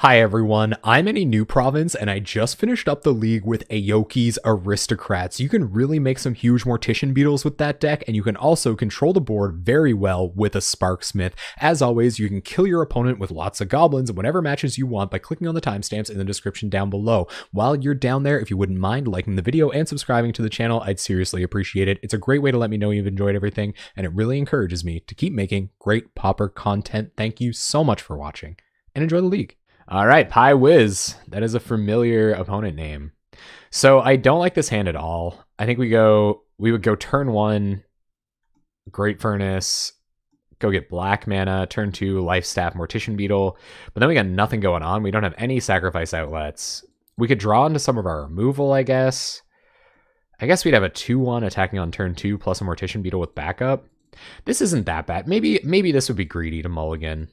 Hi everyone, I'm in a new province and I just finished up the league with Aokis Aristocrats. You can really make some huge Mortician Beetles with that deck, and you can also control the board very well with a Sparksmith. As always, you can kill your opponent with lots of goblins in whatever matches you want by clicking on the timestamps in the description down below. While you're down there, if you wouldn't mind liking the video and subscribing to the channel, I'd seriously appreciate it. It's a great way to let me know you've enjoyed everything, and it really encourages me to keep making great Pauper content. Thank you so much for watching, and enjoy the league. All right, Pie Wiz. That is a familiar opponent name. So I don't like this hand at all. I think we would go turn 1, Great Furnace, go get black mana, turn 2, Life Staff, Mortician Beetle, but then we got nothing going on. We don't have any sacrifice outlets. We could draw into some of our removal, I guess. I guess we'd have a 2-1 attacking on turn 2 plus a Mortician Beetle with backup. This isn't that bad. Maybe this would be greedy to mulligan.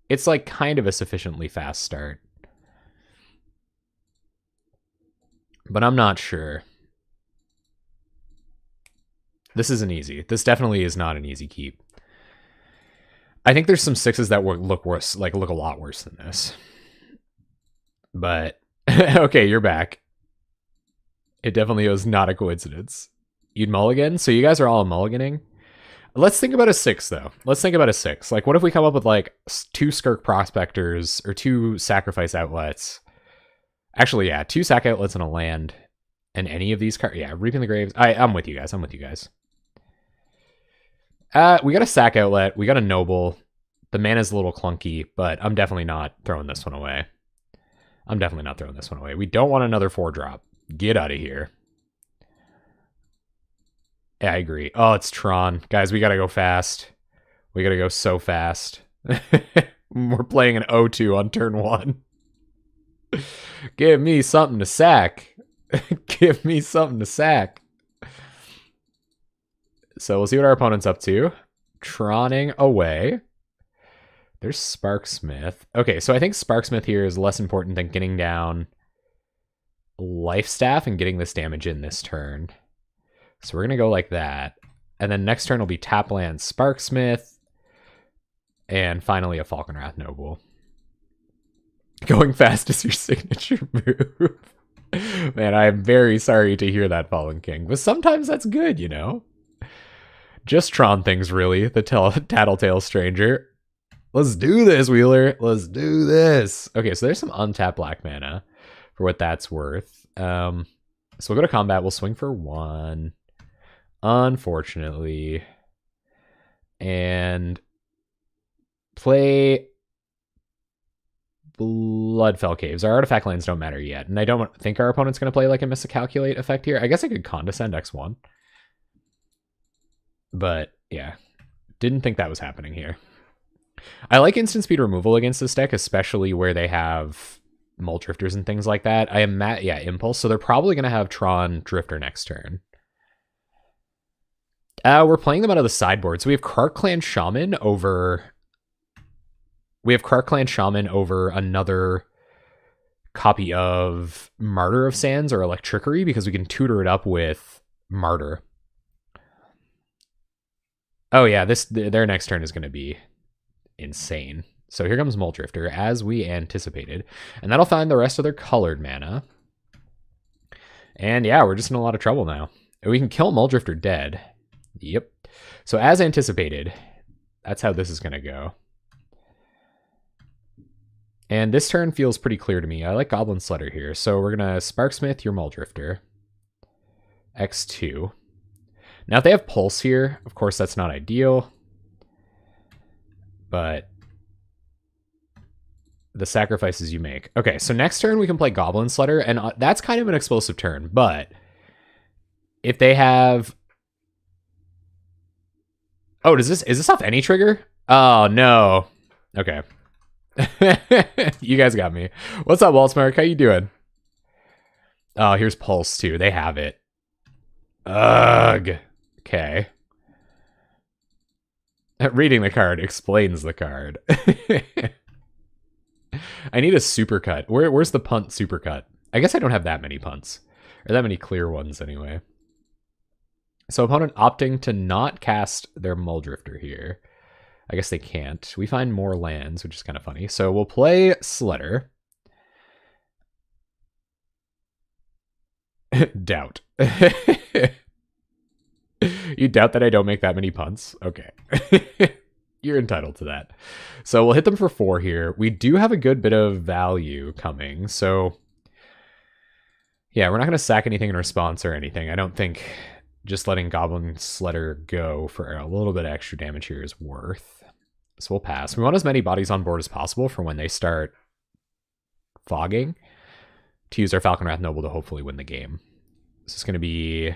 It's like kind of a sufficiently fast start. But I'm not sure. This isn't easy. This definitely is not an easy keep. I think there's some 6s that look worse, look a lot worse than this. But okay, you're back. It definitely was not a coincidence. You'd mulligan? So you guys are all mulliganing? Let's think about a 6, though. Let's think about a 6. Like, what if we come up with, like, 2 Skirk Prospectors or 2 Sacrifice Outlets? Actually, yeah, 2 Sac Outlets and a land. And any of these cards. Yeah, Reaping the Graves. I'm with you guys. I'm with you guys. We got a Sac Outlet. We got a Noble. The mana's a little clunky, but I'm definitely not throwing this one away. I'm definitely not throwing this one away. We don't want another 4-drop. Get out of here. Yeah, I agree. Oh, it's Tron. Guys, we gotta go fast. We gotta go so fast. We're playing an 0-2 on turn 1. Give me something to sack. Give me something to sack. So we'll see what our opponent's up to. Troning away. There's Sparksmith. Okay, so I think Sparksmith here is less important than getting down Life Staff and getting this damage in this turn. So we're going to go like that. And then next turn will be tap land Sparksmith. And finally a Falconwrath Noble. Going fast is your signature move. Man, I'm very sorry to hear that, Fallen King. But sometimes that's good, you know? Just Tron things, really. The Tattletale Stranger. Let's do this, Wheeler. Let's do this. Okay, so there's some untapped black mana for what that's worth. So we'll go to combat. We'll swing for 1. Unfortunately. And play Bloodfell Caves. Our artifact lands don't matter yet. And I don't think our opponent's going to play like a Miscalculate effect here. I guess I could Condescend X1. But yeah, didn't think that was happening here. I like instant speed removal against this deck, especially where they have Mole Drifters and things like that. I am yeah, Impulse. So they're probably going to have Tron Drifter next turn. We're playing them out of the sideboard. So we have Krark Clan Shaman over... We have Krark Clan Shaman over another copy of Martyr of Sands or Electrickery because we can tutor it up with Martyr. Oh yeah, their next turn is going to be insane. So here comes Mole Drifter, as we anticipated. And that'll find the rest of their colored mana. And yeah, we're just in a lot of trouble now. We can kill Mole Drifter dead. Yep. So as anticipated, that's how this is going to go. And this turn feels pretty clear to me. I like Goblin Sledder here. So we're going to Sparksmith your Mole Drifter. X2. Now if they have Pulse here, of course that's not ideal. But the sacrifices you make. Okay, so next turn we can play Goblin Sledder, and that's kind of an explosive turn. But if they have... Oh, is this off any trigger? Oh, no. Okay. You guys got me. What's up, Waltzmark? How you doing? Oh, here's Pulse, too. They have it. Ugh. Okay. Reading the card explains the card. I need a supercut. Where's the punt supercut? I guess I don't have that many punts. Or that many clear ones, anyway. So opponent opting to not cast their Mole Drifter here. I guess they can't. We find more lands, which is kind of funny. So we'll play Sledder. Doubt. You doubt that I don't make that many punts? Okay. You're entitled to that. So we'll hit them for 4 here. We do have a good bit of value coming, so yeah, we're not going to sack anything in response or anything. I don't think just letting Goblin Sledder go for a little bit of extra damage here is worth. So we'll pass. We want as many bodies on board as possible for when they start fogging to use our Falcon Wrath Noble to hopefully win the game. This is going to be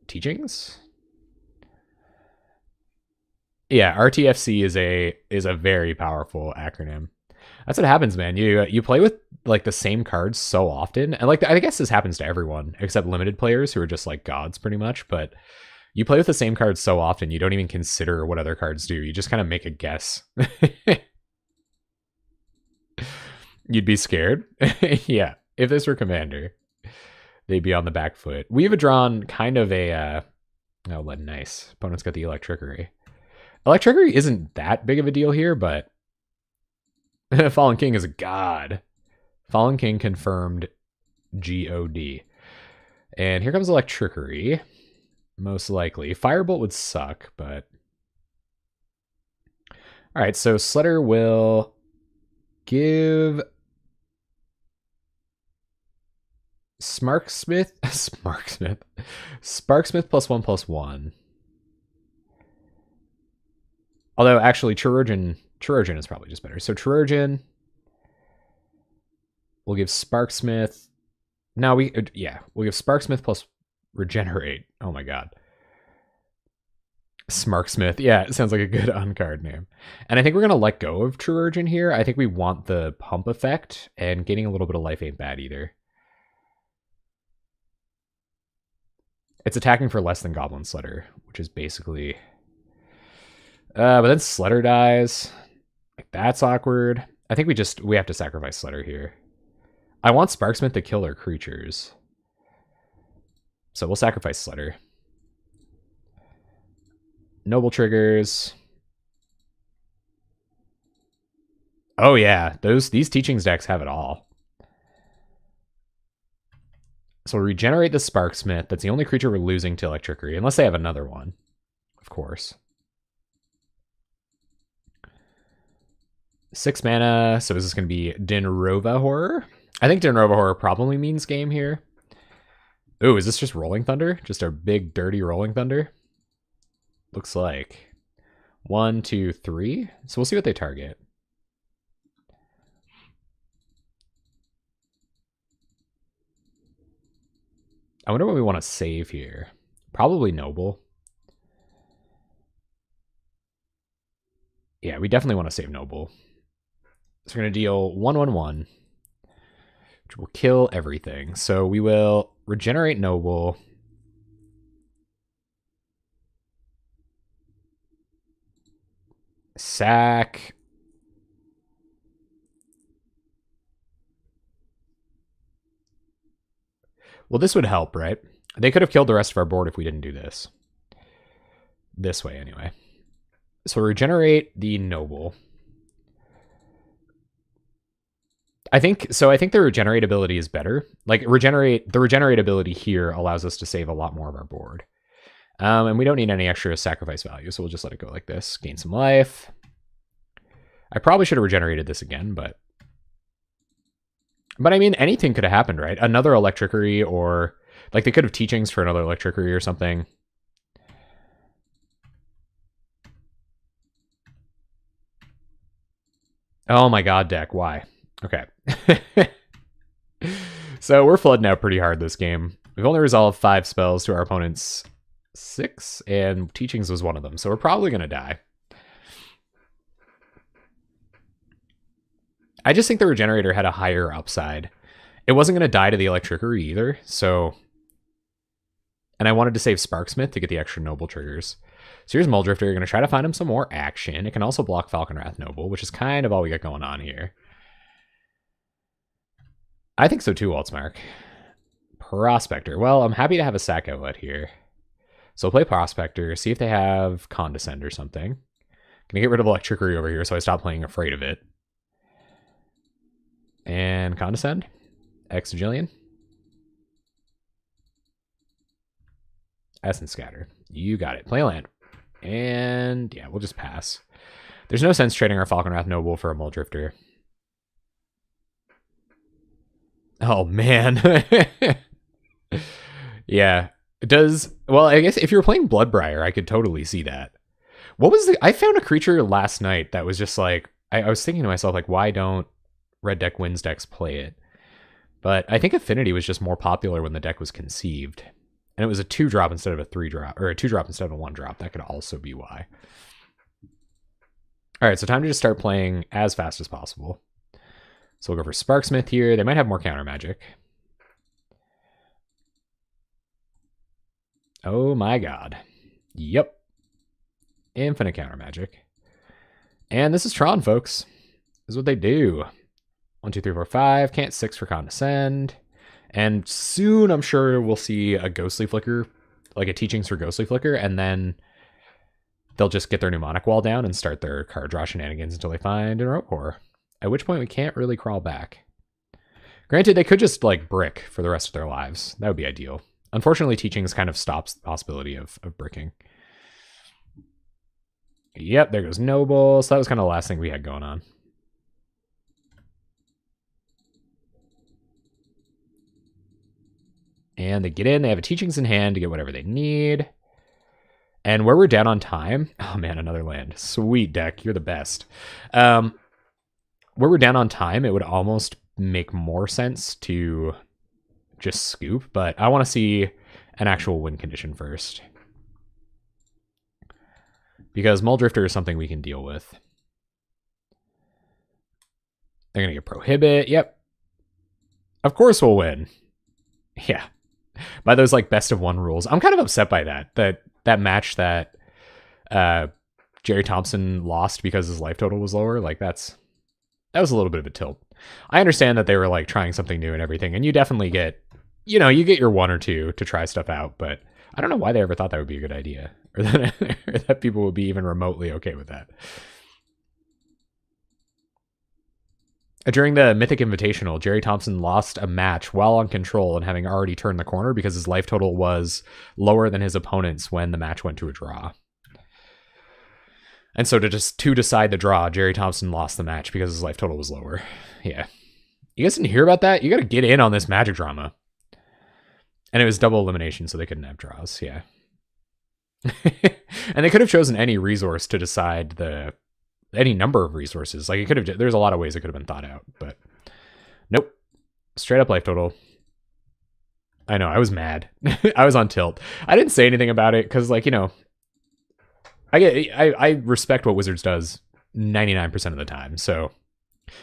Teachings. Yeah, RTFC is a very powerful acronym. That's what happens, man. You play with like the same cards so often, and like I guess this happens to everyone except limited players who are just like gods pretty much, but you play with the same cards so often you don't even consider what other cards do. You just kind of make a guess. You'd be scared. Yeah, if this were Commander, they'd be on the back foot. We've drawn kind of a oh, nice. Opponent's got the Electrickery. Electrickery isn't that big of a deal here, but Fallen King is a god. Fallen King confirmed GOD. And here comes Electrickery. Most likely. Firebolt would suck, but... Alright, so Sledder will give... Sparksmith +1/+1. Although, actually, Chirurgeon is probably just better. So Chirurgeon, we'll give Sparksmith. Now we'll give Sparksmith plus Regenerate. Oh my god. Smarksmith. Yeah, it sounds like a good on-card name. And I think we're going to let go of Chirurgeon here. I think we want the pump effect, and gaining a little bit of life ain't bad either. It's attacking for less than Goblin Sledder, which is basically... but then Sledder dies. Like, that's awkward. I think we have to sacrifice Sledder here. I want Sparksmith to kill our creatures. So we'll sacrifice Sledder. Noble triggers. Oh yeah, these Teachings decks have it all. So we'll regenerate the Sparksmith. That's the only creature we're losing to Electrickery, unless they have another one, of course. 6 mana, so is this going to be Dinrova Horror? I think Dinrova Horror probably means game here. Ooh, is this just Rolling Thunder? Just our big, dirty Rolling Thunder? Looks like. 1, 2, 3. So we'll see what they target. I wonder what we want to save here. Probably Noble. Yeah, we definitely want to save Noble. So we're going to deal 1/1/1, which will kill everything. So we will regenerate Noble. Sack. Well, this would help, right? They could have killed the rest of our board if we didn't do this. This way, anyway. So regenerate the Noble. I think the regenerate ability is better. Like, the regenerate ability here allows us to save a lot more of our board. And we don't need any extra sacrifice value, so we'll just let it go like this. Gain some life. I probably should have regenerated this again, but I mean, anything could have happened, right? Another Electrickery, or like they could have Teachings for another Electrickery or something. Oh my god, deck, why? Okay. So we're flooding out pretty hard this game. We've only resolved 5 spells to our opponent's 6, and Teachings was one of them, so we're probably going to die. I just think the Regenerator had a higher upside. It wasn't going to die to the Electrickery either, so... And I wanted to save Sparksmith to get the extra Noble triggers. So here's Muldrifter. You're going to try to find him some more action. It can also block Falcon Wrath Noble, which is kind of all we got going on here. I think so too, Waltzmark. Prospector. Well, I'm happy to have a sack outlet here. So we'll play Prospector, see if they have Condescend or something. Gonna get rid of Electrickery over here so I stop playing Afraid of It. And Condescend. Exigillion. Essence Scatter. You got it. Play a land. And yeah, we'll just pass. There's no sense trading our Falconwrath Noble for a Muldrifter. Oh, man. Yeah. It does... Well, I guess if you were playing Bloodbriar, I could totally see that. What was the... I found a creature last night that was just like... I was thinking to myself, like, why don't Red Deck Wins decks play it? But I think Affinity was just more popular when the deck was conceived. And it was a 2-drop instead of a 3-drop, or a 2-drop instead of a 1-drop. That could also be why. All right, so time to just start playing as fast as possible. So we'll go for Sparksmith here. They might have more counter magic. Oh my god. Yep. Infinite counter magic. And this is Tron, folks. This is what they do. 1, 2, 3, 4, 5. Can't 6 for Condescend. And soon, I'm sure we'll see a Ghostly Flicker, like a Teachings for Ghostly Flicker, and then they'll just get their Mnemonic Wall down and start their card draw shenanigans until they find an Orocore. At which point we can't really crawl back. Granted, they could just like brick for the rest of their lives. That would be ideal. Unfortunately, Teachings kind of stops the possibility of bricking. Yep, there goes Noble. So that was kind of the last thing we had going on. And they get in, they have a Teachings in hand to get whatever they need. And where we're down on time... Oh man, another land. Sweet deck, you're the best. Where we're down on time, it would almost make more sense to just scoop, but I want to see an actual win condition first. Because Muldrifter is something we can deal with. They're going to get Prohibit. Yep. Of course we'll win. Yeah. By those like best of 1 rules. I'm kind of upset by that. That match that Jerry Thompson lost because his life total was lower. Like that was a little bit of a tilt. I understand that they were like trying something new and everything, and you definitely get, you know, you get your 1 or 2 to try stuff out, but I don't know why they ever thought that would be a good idea, or that people would be even remotely okay with that. During the Mythic Invitational, Jerry Thompson lost a match while on control and having already turned the corner because his life total was lower than his opponent's when the match went to a draw. And so to decide the draw, Jerry Thompson lost the match because his life total was lower. Yeah. You guys didn't hear about that? You got to get in on this Magic drama. And it was double elimination, so they couldn't have draws. Yeah. And they could have chosen any resource to decide any number of resources. Like it could have, there's a lot of ways it could have been thought out, but nope. Straight up life total. I know, I was mad. I was on tilt. I didn't say anything about it because, like, you know, I respect what Wizards does 99% of the time. So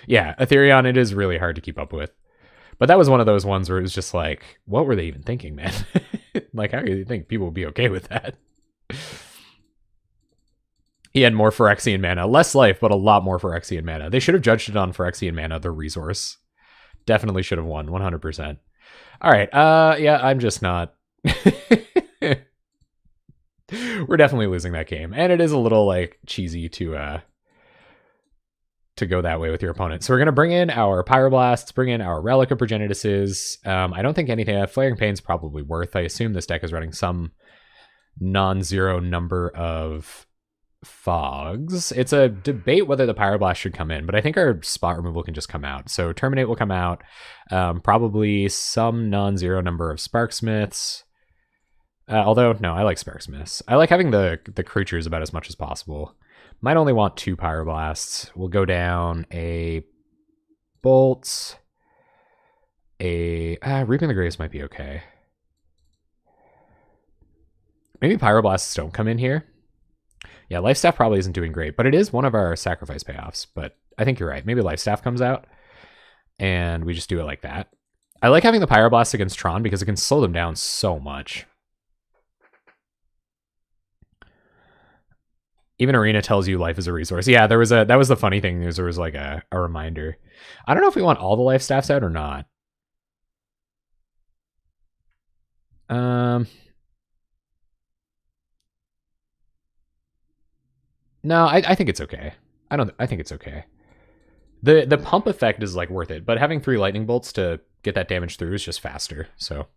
yeah, Ethereon, it is really hard to keep up with. But that was one of those ones where it was just like, what were they even thinking, man? Like, how do you think people would be okay with that? He had more Phyrexian mana. Less life, but a lot more Phyrexian mana. They should have judged it on Phyrexian mana, the resource. Definitely should have won, 100%. All right, yeah, I'm just not... We're definitely losing that game. And it is a little, like, cheesy to go that way with your opponent. So we're going to bring in our Pyroblasts, bring in our Relic of Progenituses. I don't think anything... Flaring Pain's probably worth. I assume this deck is running some non-zero number of fogs. It's a debate whether the Pyroblast should come in, but I think our spot removal can just come out. So Terminate will come out. Probably some non-zero number of Sparksmiths. Although, no, I like Sparksmiths. I like having the creatures about as much as possible. Might only want 2 Pyroblasts. We'll go down a Bolt. Reaping the Graves might be okay. Maybe Pyroblasts don't come in here. Yeah, Lifestaff probably isn't doing great, but it is one of our sacrifice payoffs. But I think you're right. Maybe Lifestaff comes out, and we just do it like that. I like having the Pyroblast against Tron because it can slow them down so much. Even Arena tells you life is a resource. Yeah, that was the funny thing. There was like a reminder. I don't know if we want all the Lifestaffs out or not. No, I think it's okay. I think it's okay. The pump effect is like worth it, but having 3 lightning bolts to get that damage through is just faster. So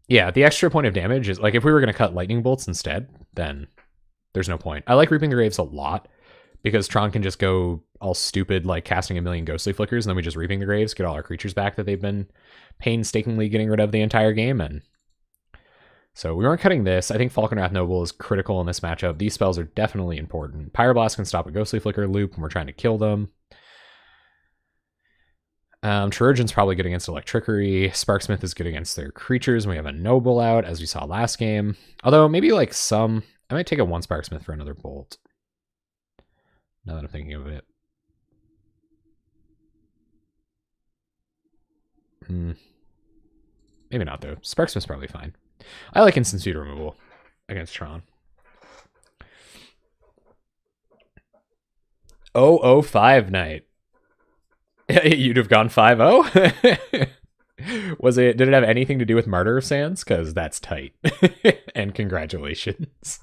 yeah, the extra point of damage is like if we were going to cut lightning bolts instead, then there's no point. I like Reaping the Graves a lot because Tron can just go all stupid, like casting a million ghostly flickers, and then we just Reaping the Graves, get all our creatures back that they've been painstakingly getting rid of the entire game. And so we weren't cutting this. I think Falconwrath Noble is critical in this matchup. These spells are definitely important. Pyroblast can stop a ghostly flicker loop when we're trying to kill them. Chirurgeon's probably good against Electrickery. Sparksmith is good against their creatures, and we have a Noble out, as we saw last game. Although, maybe like some... I might take a 1 Sparksmith for another Bolt. Now that I'm thinking of it. Maybe not, though. Sparksmith's probably fine. I like instant speed removal against Tron. 005 Knight. You'd have gone 5-0? Was it? Did it have anything to do with Martyr of Sands? Because that's tight. And congratulations.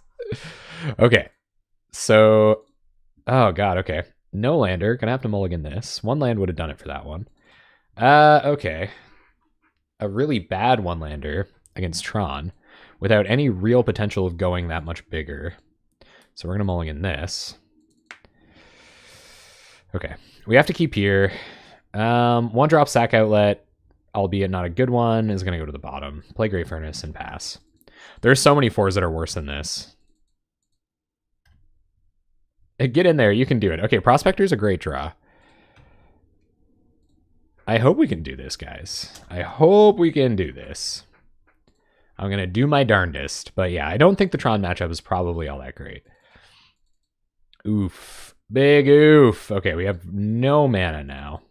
Okay. So, oh god, okay. No lander. Gonna have to mulligan this. 1 land would have done it for that one. Okay. A really bad 1 lander against Tron without any real potential of going that much bigger. So we're gonna mulligan this. Okay. We have to keep here. 1 drop sack outlet, albeit not a good one, is going to go to the bottom. Play Great Furnace and pass. There's so many 4s that are worse than this. Get in there. You can do it. Okay, Prospector's a great draw. I hope we can do this, guys. I hope we can do this. I'm going to do my darndest. But yeah, I don't think the Tron matchup is probably all that great. Oof. Big oof. Okay, we have no mana now.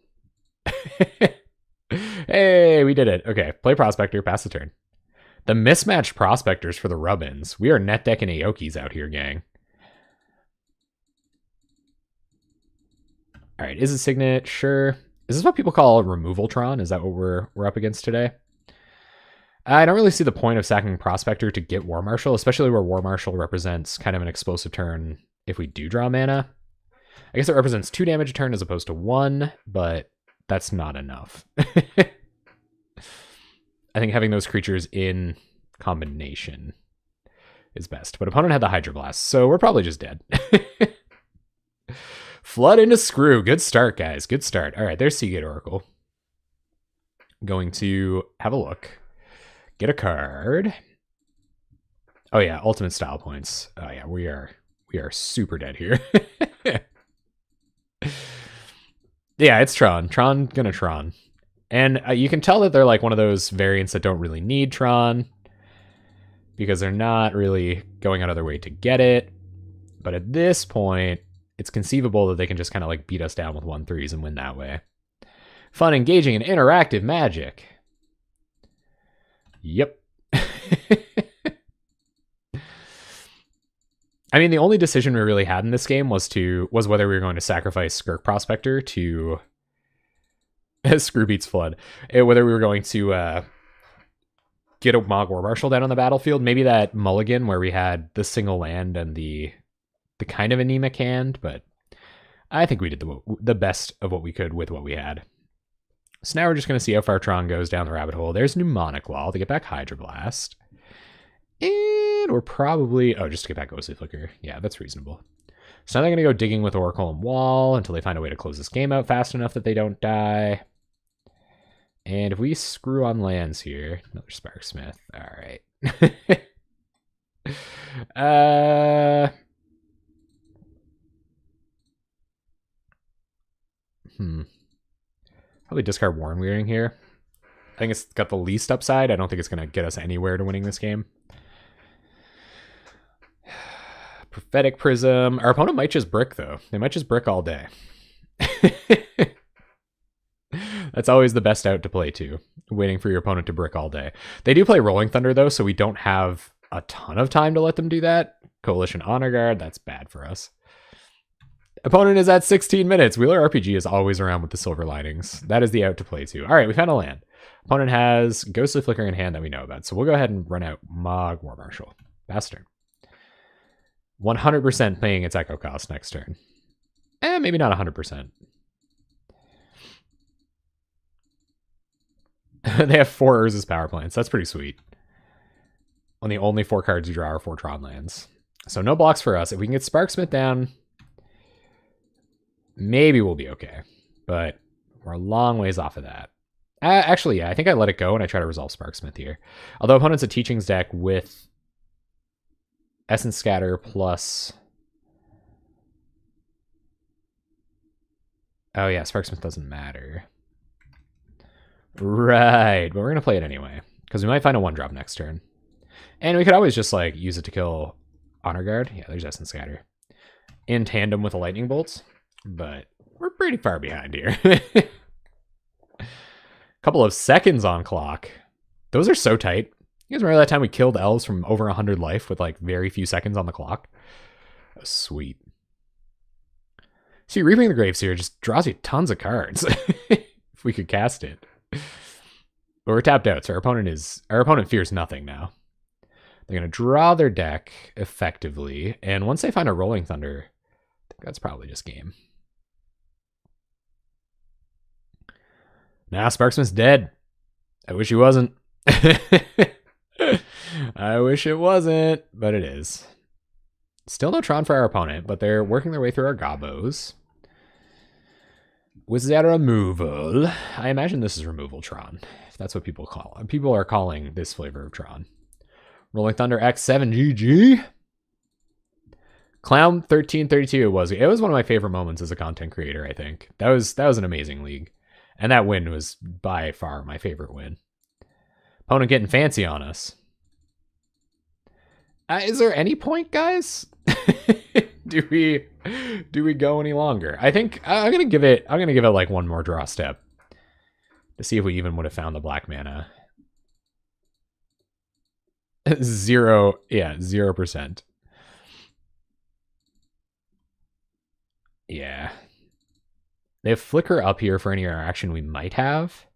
Hey, we did it. Okay, play Prospector, pass the turn. The mismatched Prospectors for the rub-ins. We are net decking Aokis out here, gang. All right, is it Signet? Sure. Is this what people call removal Tron? Is that what we're up against today? I don't really see the point of sacking Prospector to get War Marshal, especially where War Marshal represents kind of an explosive turn if we do draw mana. I guess it represents 2 damage a turn as opposed to 1, but that's not enough. I think having those creatures in combination is best. But opponent had the Hydroblast, so we're probably just dead. Flood into Screw. Good start, guys. Good start. All right, there's Seagate Oracle. Going to have a look. Get a card. Oh yeah, ultimate style points. Oh yeah, we are super dead here. Yeah, it's Tron. Tron gonna Tron. And you can tell that they're like one of those variants that don't really need Tron because they're not really going out of their way to get it. But at this point, it's conceivable that they can just kind of like beat us down with 1/3s and win that way. Fun, engaging, and interactive Magic. Yep. I mean, the only decision we really had in this game was whether we were going to sacrifice Skirk Prospector to Screwbeats Flood, whether we were going to get a Mog War Marshal down on the battlefield. Maybe that mulligan where we had the single land and the kind of anemic hand, but I think we did the best of what we could with what we had. So now we're just going to see how far Tron goes down the rabbit hole. There's Mnemonic Wall to get back Hydroblast. And we're probably... Oh, just to get back Ghostly Flicker. Yeah, that's reasonable. So now they're going to go digging with Oracle and Wall until they find a way to close this game out fast enough that they don't die. And if we screw on lands here... Another Sparksmith. All right. Probably discard Warren Wearing here. I think it's got the least upside. I don't think it's going to get us anywhere to winning this game. Prophetic Prism. Our opponent might just brick, though. They might just brick all day. That's always the best out to play, too. Waiting for your opponent to brick all day. They do play Rolling Thunder, though, so we don't have a ton of time to let them do that. Coalition Honor Guard. That's bad for us. Opponent is at 16 minutes. Wheeler RPG is always around with the silver linings. That is the out to play, too. All right, we found a land. Opponent has Ghostly Flicker in hand that we know about, so we'll go ahead and run out Mog War Marshal. Pass turn. 100% paying its Echo cost next turn. Maybe not 100%. They have 4 Urza's power plants. That's pretty sweet. When the only 4 cards you draw are 4 Tron lands. So no blocks for us. If we can get Sparksmith down, maybe we'll be okay. But we're a long ways off of that. Actually, yeah, I think I let it go and I try to resolve Sparksmith here. Although opponent's a Teachings deck with Essence Scatter plus... Oh yeah, Sparksmith doesn't matter. Right, but we're going to play it anyway. Because we might find a 1-drop next turn. And we could always just like use it to kill Honor Guard. Yeah, there's Essence Scatter. In tandem with the Lightning Bolts. But we're pretty far behind here. Couple of seconds on clock. Those are so tight. You guys remember that time we killed elves from over 100 life with like very few seconds on the clock? That was sweet. See, Reaping the Graves here just draws you tons of cards. If we could cast it. But we're tapped out, so our opponent fears nothing now. They're going to draw their deck effectively, and once they find a Rolling Thunder, I think that's probably just game. Nah, Sparksmith's dead. I wish he wasn't. I wish it wasn't, but it is. Still no Tron for our opponent, but they're working their way through our Gobos. Was that removal? I imagine this is removal Tron, if that's what people call it. People are calling this flavor of Tron. Rolling Thunder X7 GG. Clown 1332 it was. It was one of my favorite moments as a content creator, I think. That was an amazing league. And that win was by far my favorite win. Opponent getting fancy on us. Is there any point, guys? Do we go any longer? I think I'm gonna give it like one more draw step to see if we even would have found the black mana. 0%. Yeah. They have Flicker up here for any interaction we might have.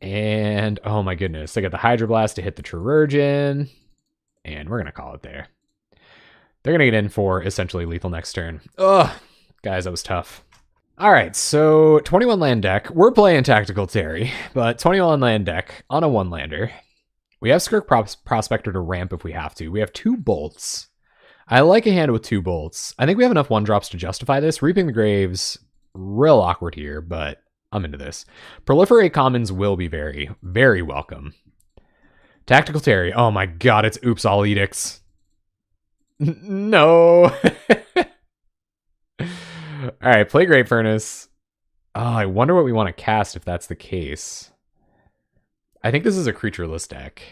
And, oh my goodness, they got the Hydroblast to hit the Chirurgeon. And we're going to call it there. They're going to get in for essentially lethal next turn. Ugh, guys, that was tough. All right, so 21 land deck. We're playing Tactical Terry, but 21 land deck on a 1-lander. We have Skirk Prospector to ramp if we have to. We have 2 bolts. I like a hand with 2 bolts. I think we have enough 1-drops to justify this. Reaping the Graves, real awkward here, but I'm into this. Proliferate Commons will be very, very welcome. Tactical Terry. Oh my god, it's Oops All Edicts. No. Alright, play Great Furnace. Oh, I wonder what we want to cast if that's the case. I think this is a creatureless deck.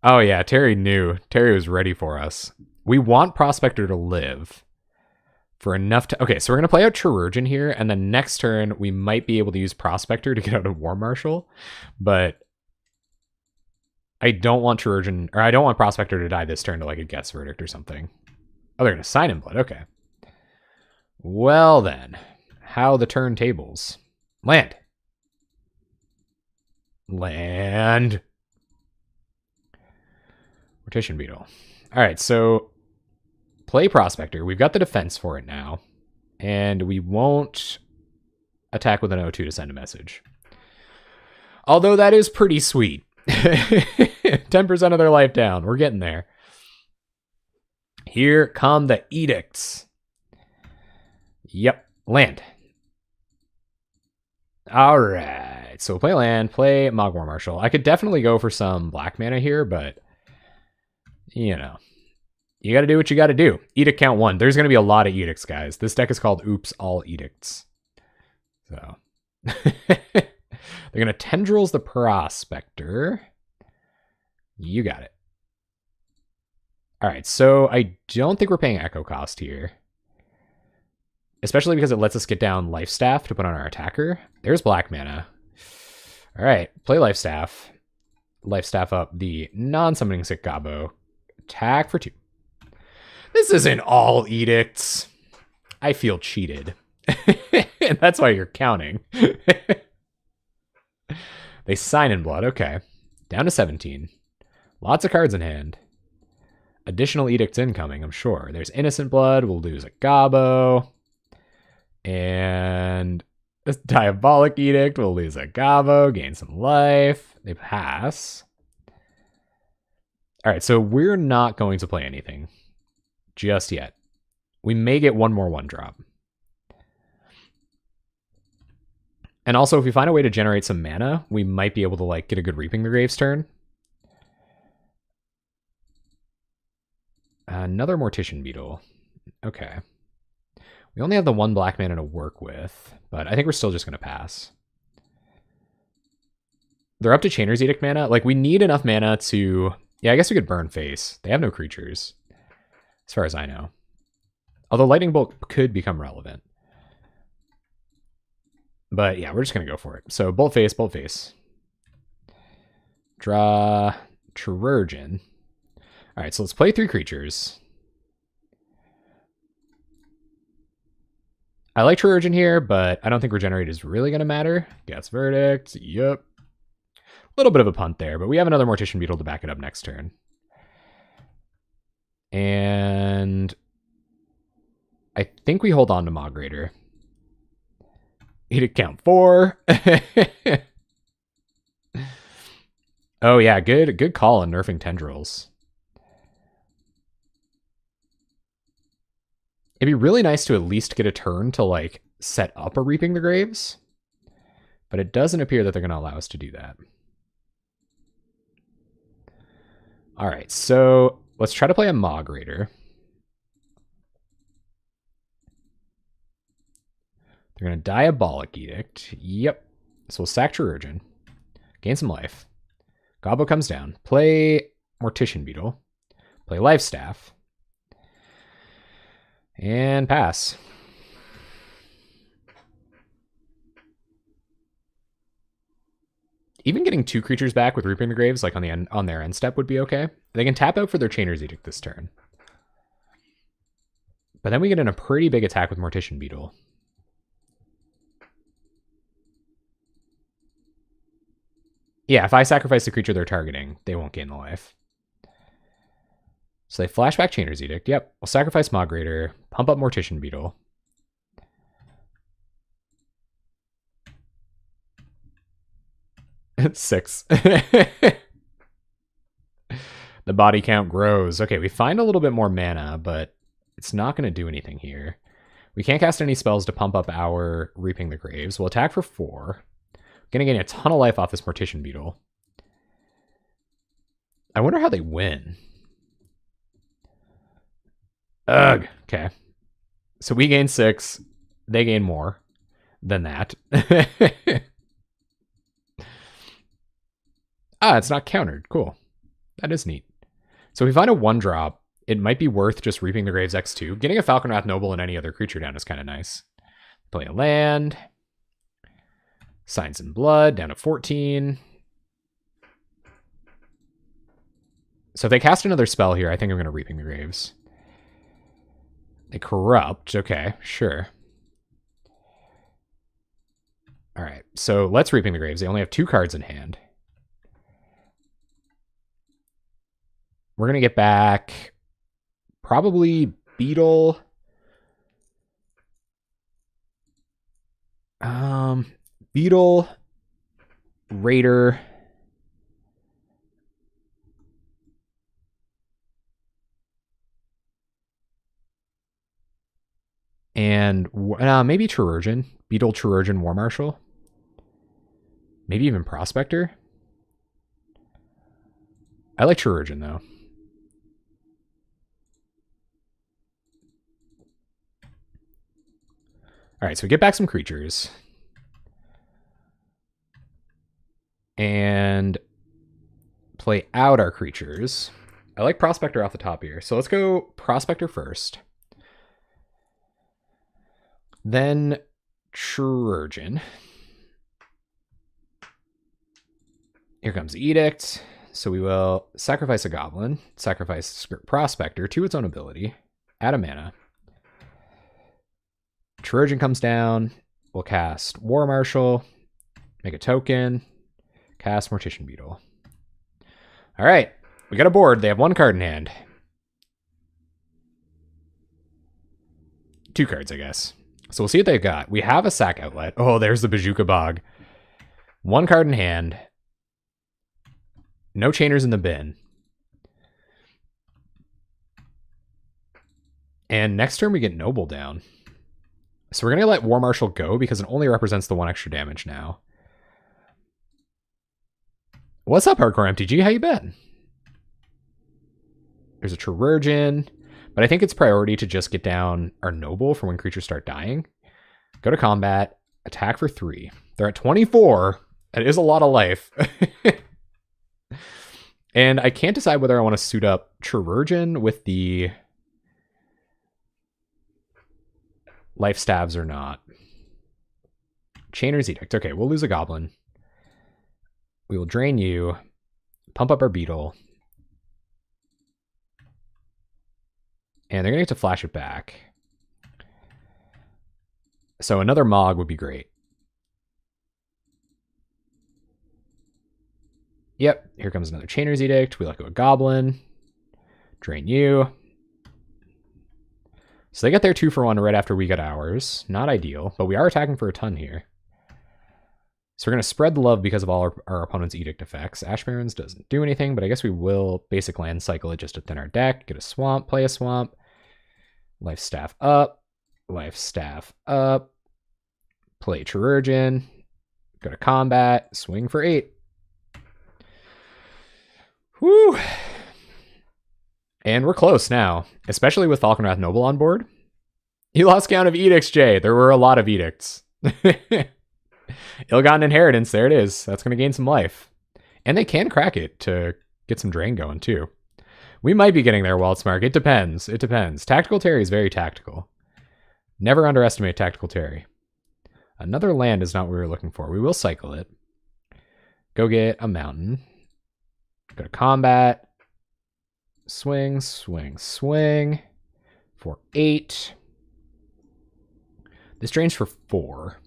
Oh yeah, Terry knew. Terry was ready for us. We want Prospector to live for enough to... Okay, so we're going to play out Chirurgeon here, and then next turn we might be able to use Prospector to get out of War Marshal, but I don't want Chirurgeon, or I don't want Prospector to die this turn to like a Guess Verdict or something. Oh, they're going to Sign in Blood. Okay. Well then, how the turntables. Land. Land. Mortician Beetle. All right, so play Prospector. We've got the defense for it now, and we won't attack with an O2 to send a message. Although that is pretty sweet. 10% of their life down. We're getting there. Here come the edicts. Yep, land. All right, so play land, play Mogwar Marshal. I could definitely go for some black mana here, but you know, you got to do what you got to do. Edict count 1. There's going to be a lot of edicts, guys. This deck is called Oops All Edicts. So they're going to Tendrils the Prospector. You got it. All right, so I don't think we're paying Echo cost here, especially because it lets us get down Life Staff to put on our attacker. There's black mana. All right, play Life Staff. Life Staff up the non-summoning sick Gobbo. Attack for 2. This isn't all edicts. I feel cheated. And that's why you're counting. They Sign in Blood. Okay. Down to 17. Lots of cards in hand. Additional edicts incoming, I'm sure. There's Innocent Blood. We'll lose a Gabo. And this Diabolic Edict. We'll lose a Gabo. Gain some life. They pass. All right, so we're not going to play anything just yet. We may get one more 1-drop. And also, if we find a way to generate some mana, we might be able to like get a good Reaping the Graves turn. Another Mortician Beetle. Okay. We only have the 1 black mana to work with, but I think we're still just going to pass. They're up to Chainer's Edict mana. Like, we need enough mana to... Yeah, I guess we could burn face. They have no creatures, as far as I know. Although Lightning Bolt could become relevant. But yeah, we're just going to go for it. So Bolt Face, Bolt Face. Draw Chirurgeon. All right, so let's play 3 creatures. I like Chirurgeon here, but I don't think Regenerate is really going to matter. Gets Verdict. Yep. A little bit of a punt there, but we have another Mortician Beetle to back it up next turn. And I think we hold on to Magrator. Edict count 4. Oh yeah, good call on nerfing Tendrils. It'd be really nice to at least get a turn to like set up a Reaping the Graves, but it doesn't appear that they're going to allow us to do that. All right, so let's try to play a Magrator. They're going to Diabolic Edict. Yep. So we'll sack Chirurgeon. Gain some life. Gobbo comes down. Play Mortician Beetle. Play Life Staff. And pass. Even getting 2 creatures back with Reaping the Graves, like on their end step, would be okay. They can tap out for their Chainer's Edict this turn. But then we get in a pretty big attack with Mortician Beetle. Yeah, if I sacrifice the creature they're targeting, they won't gain the life. So they flashback Chainer's Edict. Yep, we'll sacrifice Magrator, pump up Mortician Beetle. It's 6. The body count grows. Okay, we find a little bit more mana, but it's not going to do anything here. We can't cast any spells to pump up our Reaping the Graves. We'll attack for 4. Gonna gain a ton of life off this Mortician Beetle. I wonder how they win. Ugh. Okay. So we gain 6. They gain more than that. Ah, it's not countered. Cool. That is neat. So if we find a 1-drop, it might be worth just Reaping the Graves X2. Getting a Falconwrath Noble and any other creature down is kind of nice. Play a land. Signs in Blood, down to 14. So if they cast another spell here, I think I'm going to Reaping the Graves. They corrupt. Okay, sure. All right, so let's Reaping the Graves. They only have 2 cards in hand. We're going to get back probably Beetle. Beetle, Raider, and maybe Chirurgeon. Beetle, Chirurgeon, War Marshal. Maybe even Prospector. I like Chirurgeon, though. All right, so we get back some creatures. And play out our creatures. I like Prospector off the top here. So let's go Prospector first. Then Chirurgeon. Here comes Edict. So we will sacrifice a Goblin, sacrifice Prospector to its own ability, add a mana. Chirurgeon comes down. We'll cast War Marshal, make a token, cast Mortician Beetle. All right. We got a board. They have 1 card in hand. 2 cards, I guess. So we'll see what they've got. We have a sack outlet. Oh, there's the Bazooka Bog. 1 card in hand. No chainers in the bin. And next turn we get Noble down. So we're going to let War Marshal go because it only represents the 1 extra damage now. What's up, Hardcore MTG? How you been? There's a Chirurgeon, but I think it's priority to just get down our Noble for when creatures start dying. Go to combat, attack for 3. They're at 24. That is a lot of life. And I can't decide whether I want to suit up Chirurgeon with the life stabs or not. Chainer's Edict. Okay, we'll lose a Goblin. We will drain you, pump up our Beetle, and they're going to get to flash it back. So another Mog would be great. Yep, here comes another Chainer's Edict. We let go a Goblin. Drain you. So they get their 2 for 1 right after we get ours. Not ideal, but we are attacking for a ton here. So we're going to spread the love because of all our opponent's Edict effects. Ash Barrens doesn't do anything, but I guess we will basic land cycle it just to thin our deck. Get a Swamp, play a Swamp. Life Staff up. Life Staff up. Play Chirurgeon. Go to combat. Swing for 8. Whew. And we're close now, especially with Falconwrath Noble on board. You lost count of edicts, Jay. There were a lot of edicts. Ill-gotten inheritance, there it is. That's going to gain some life. And they can crack it to get some drain going, too. We might be getting there, Waltzmark. It depends. It depends. Tactical Terry is very tactical. Never underestimate Tactical Terry. Another land is not what we were looking for. We will cycle it. Go get a mountain. Go to combat. Swing, swing, swing. For 8. This drains for 4.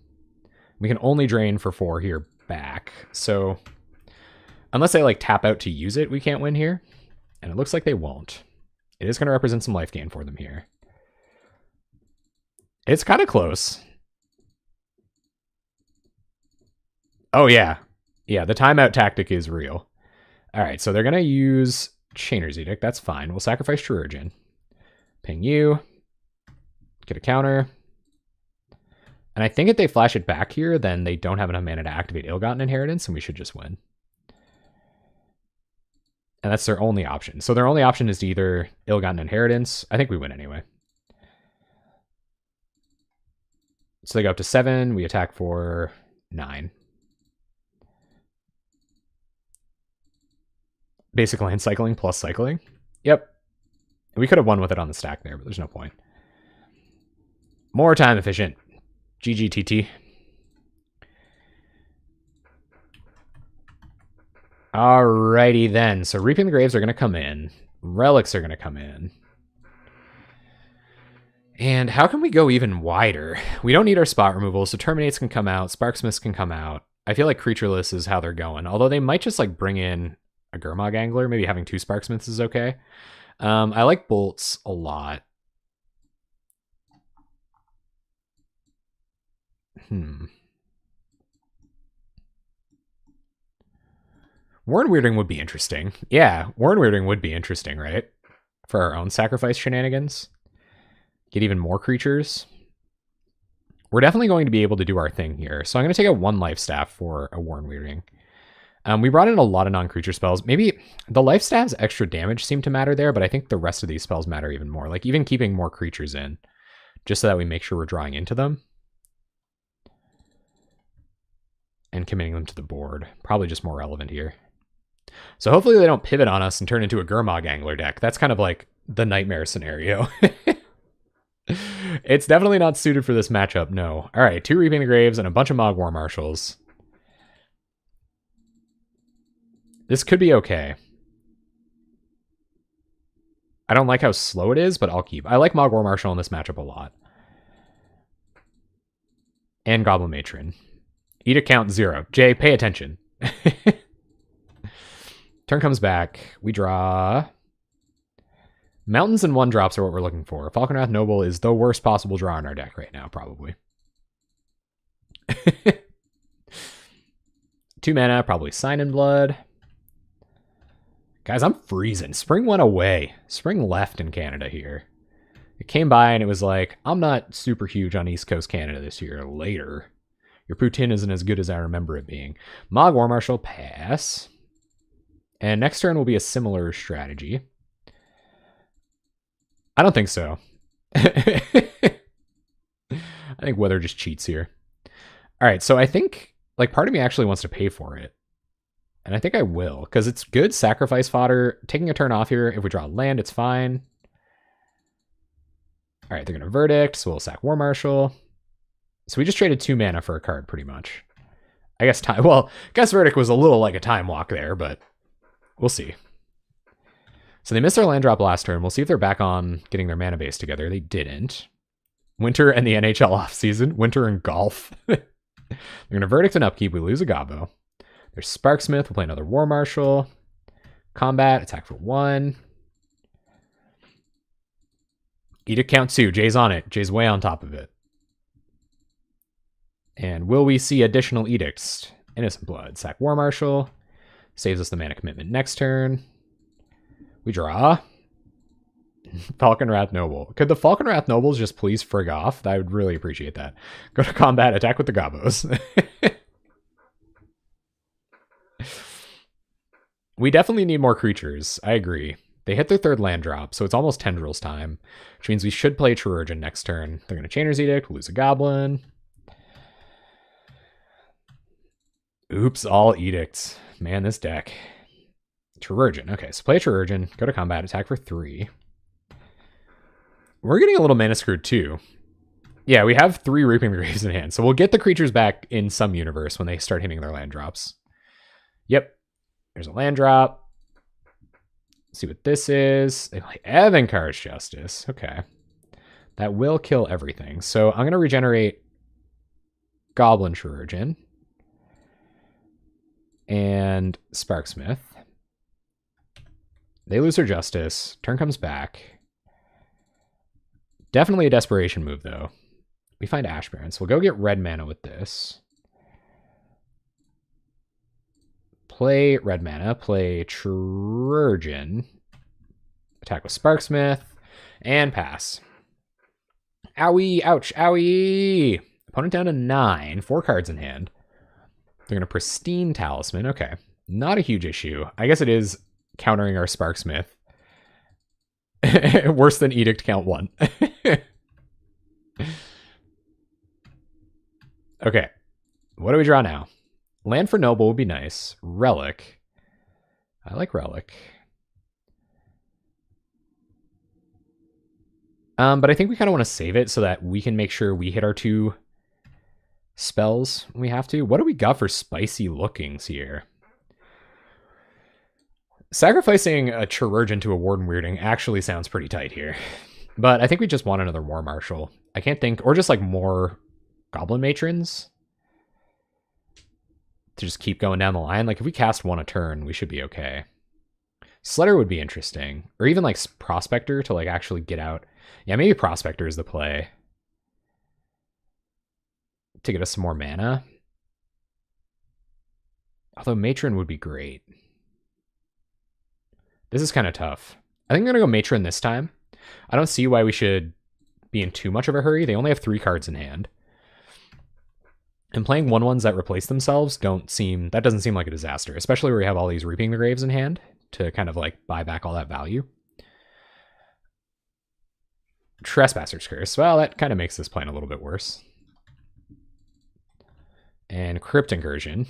We can only drain for 4 here back. So unless they like tap out to use it, we can't win here. And it looks like they won't. It is going to represent some life gain for them here. It's kind of close. Oh, yeah. Yeah, the timeout tactic is real. All right, so they're going to use Chainer's Edict. That's fine. We'll sacrifice Chirurgeon. Ping you. Get a counter. And I think if they flash it back here, then they don't have enough mana to activate Ill-gotten Inheritance, and we should just win. And that's their only option. So their only option is to either Ill-gotten Inheritance. I think we win anyway. So they go up to 7. We attack for 9. Basic land cycling plus cycling. Yep. We could have won with it on the stack there, but there's no point. More time efficient. GGTT. Alrighty then. So Reaping the Graves are going to come in. Relics are going to come in. And how can we go even wider? We don't need our spot removal, so Terminates can come out. Sparksmiths can come out. I feel like Creatureless is how they're going. Although they might just like bring in a Gurmag Angler. Maybe having 2 Sparksmiths is okay. I like Bolts a lot. Warren Weirding would be interesting. Yeah, Warren Weirding would be interesting, right? For our own sacrifice shenanigans. Get even more creatures. We're definitely going to be able to do our thing here. So I'm going to take a 1 life staff for a Warren Weirding. We brought in a lot of non-creature spells. Maybe the life staff's extra damage seem to matter there, but I think the rest of these spells matter even more. Like even keeping more creatures in, just so that we make sure we're drawing into them. And committing them to the board. Probably just more relevant here. So hopefully they don't pivot on us and turn into a Gurmag Angler deck. That's kind of like the nightmare scenario. It's definitely not suited for this matchup, no. All right, 2 Reaping the Graves and a bunch of Mog War Marshals. This could be okay. I don't like how slow it is, but I'll keep. I like Mog War Marshal in this matchup a lot. And Goblin Matron. Edict count 0. Jay, pay attention. Turn comes back. We draw. Mountains and 1-drops are what we're looking for. Falconwrath Noble is the worst possible draw in our deck right now, probably. 2 mana, probably Sign in Blood. Guys, I'm freezing. Spring went away. Spring left in Canada here. It came by and it was like, I'm not super huge on East Coast Canada this year. Later. Your poutine isn't as good as I remember it being. Mog War Marshal, pass. And next turn will be a similar strategy. I don't think so. I think weather just cheats here. All right, so I think, like, part of me actually wants to pay for it. And I think I will, because it's good sacrifice fodder. Taking a turn off here, if we draw land, it's fine. All right, they're going to Verdict, so we'll sack War Marshal. So we just traded 2 mana for a card, pretty much. I guess time. Well, I guess Verdict was a little like a time walk there, but we'll see. So they missed their land drop last turn. We'll see if they're back on getting their mana base together. They didn't. Winter and the NHL offseason. Winter and golf. They're going to Verdict and upkeep. We lose a Gobbo. There's Sparksmith. We'll play another War Marshal. Combat. Attack for 1. Edict count 2. Jay's on it. Jay's way on top of it. And will we see additional edicts? Innocent Blood. Sack War Marshal. Saves us the mana commitment next turn. We draw. Falconwrath Noble. Could the Falconwrath Nobles just please frig off? I would really appreciate that. Go to combat, attack with the Gobbos. We definitely need more creatures. I agree. They hit their 3rd land drop, so it's almost Tendrils time, which means we should play Chirurgeon next turn. They're going to Chainer's Edict, lose a Goblin. Oops, all edicts. Man, this deck. Chirurgeon. Okay, so play Chirurgeon, go to combat, attack for 3. We're getting a little mana screwed too. Yeah, we have 3 Reaping the Graves in hand, so we'll get the creatures back in some universe when they start hitting their land drops. Yep, there's a land drop. Let's see what this is. They play Evankar's Justice. Okay. That will kill everything. So I'm going to regenerate Goblin Chirurgeon and Sparksmith. They lose their Justice. Turn comes back. Definitely a desperation move, though. We find Ash Baron, so we'll go get red mana with this. Play red mana, play Chirurgeon. Attack with Sparksmith, and pass. Owie, ouch, owie! Opponent down to 9, 4 cards in hand. They're going to Pristine Talisman, okay. Not a huge issue. I guess it is countering our Sparksmith. Worse than Edict count 1. Okay, what do we draw now? Land for Noble would be nice. Relic. I like Relic. But I think we kind of want to save it so that we can make sure we hit our 2 spells when we have to. What do we got for spicy lookings here? Sacrificing a Chirurgeon to a Warden Weirding actually sounds pretty tight here. But I think we just want another War Marshal. I can't think, or just like more Goblin Matrons to just keep going down the line. Like if we cast 1 a turn, we should be okay. Sledder would be interesting. Or even like Prospector to like actually get out. Yeah, maybe Prospector is the play to get us some more mana. Although Matron would be great. This is kind of tough. I think I'm going to go Matron this time. I don't see why we should be in too much of a hurry. They only have 3 cards in hand. And playing 1/1s that replace themselves doesn't seem like a disaster, especially where we have all these Reaping the Graves in hand to kind of like buy back all that value. Trespasser's Curse. Well, that kind of makes this plan a little bit worse. And Crypt Incursion.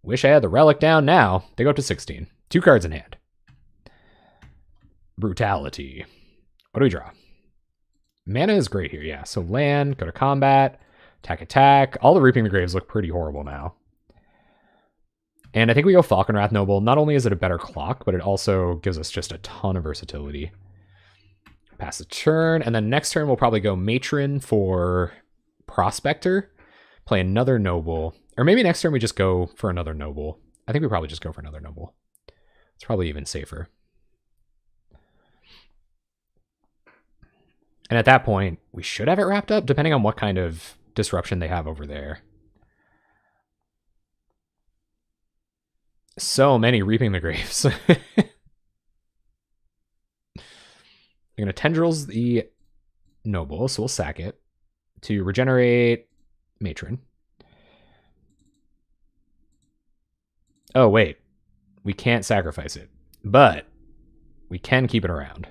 Wish I had the Relic down now. They go up to 16. 2 cards in hand. Brutality. What do we draw? Mana is great here, yeah. So land, go to combat, attack. All the Reaping the Graves look pretty horrible now. And I think we go Falconwrath Noble. Not only is it a better clock, but it also gives us just a ton of versatility. Pass the turn, and then next turn we'll probably go Matron for Prospector. Play another Noble. Or maybe next turn we just go for another Noble. I think we probably just go for another Noble. It's probably even safer. And at that point, we should have it wrapped up, depending on what kind of disruption they have over there. So many Reaping the Graves. They're going to Tendrils the Noble, so we'll sack it to regenerate Matron. Oh, wait. We can't sacrifice it, but we can keep it around.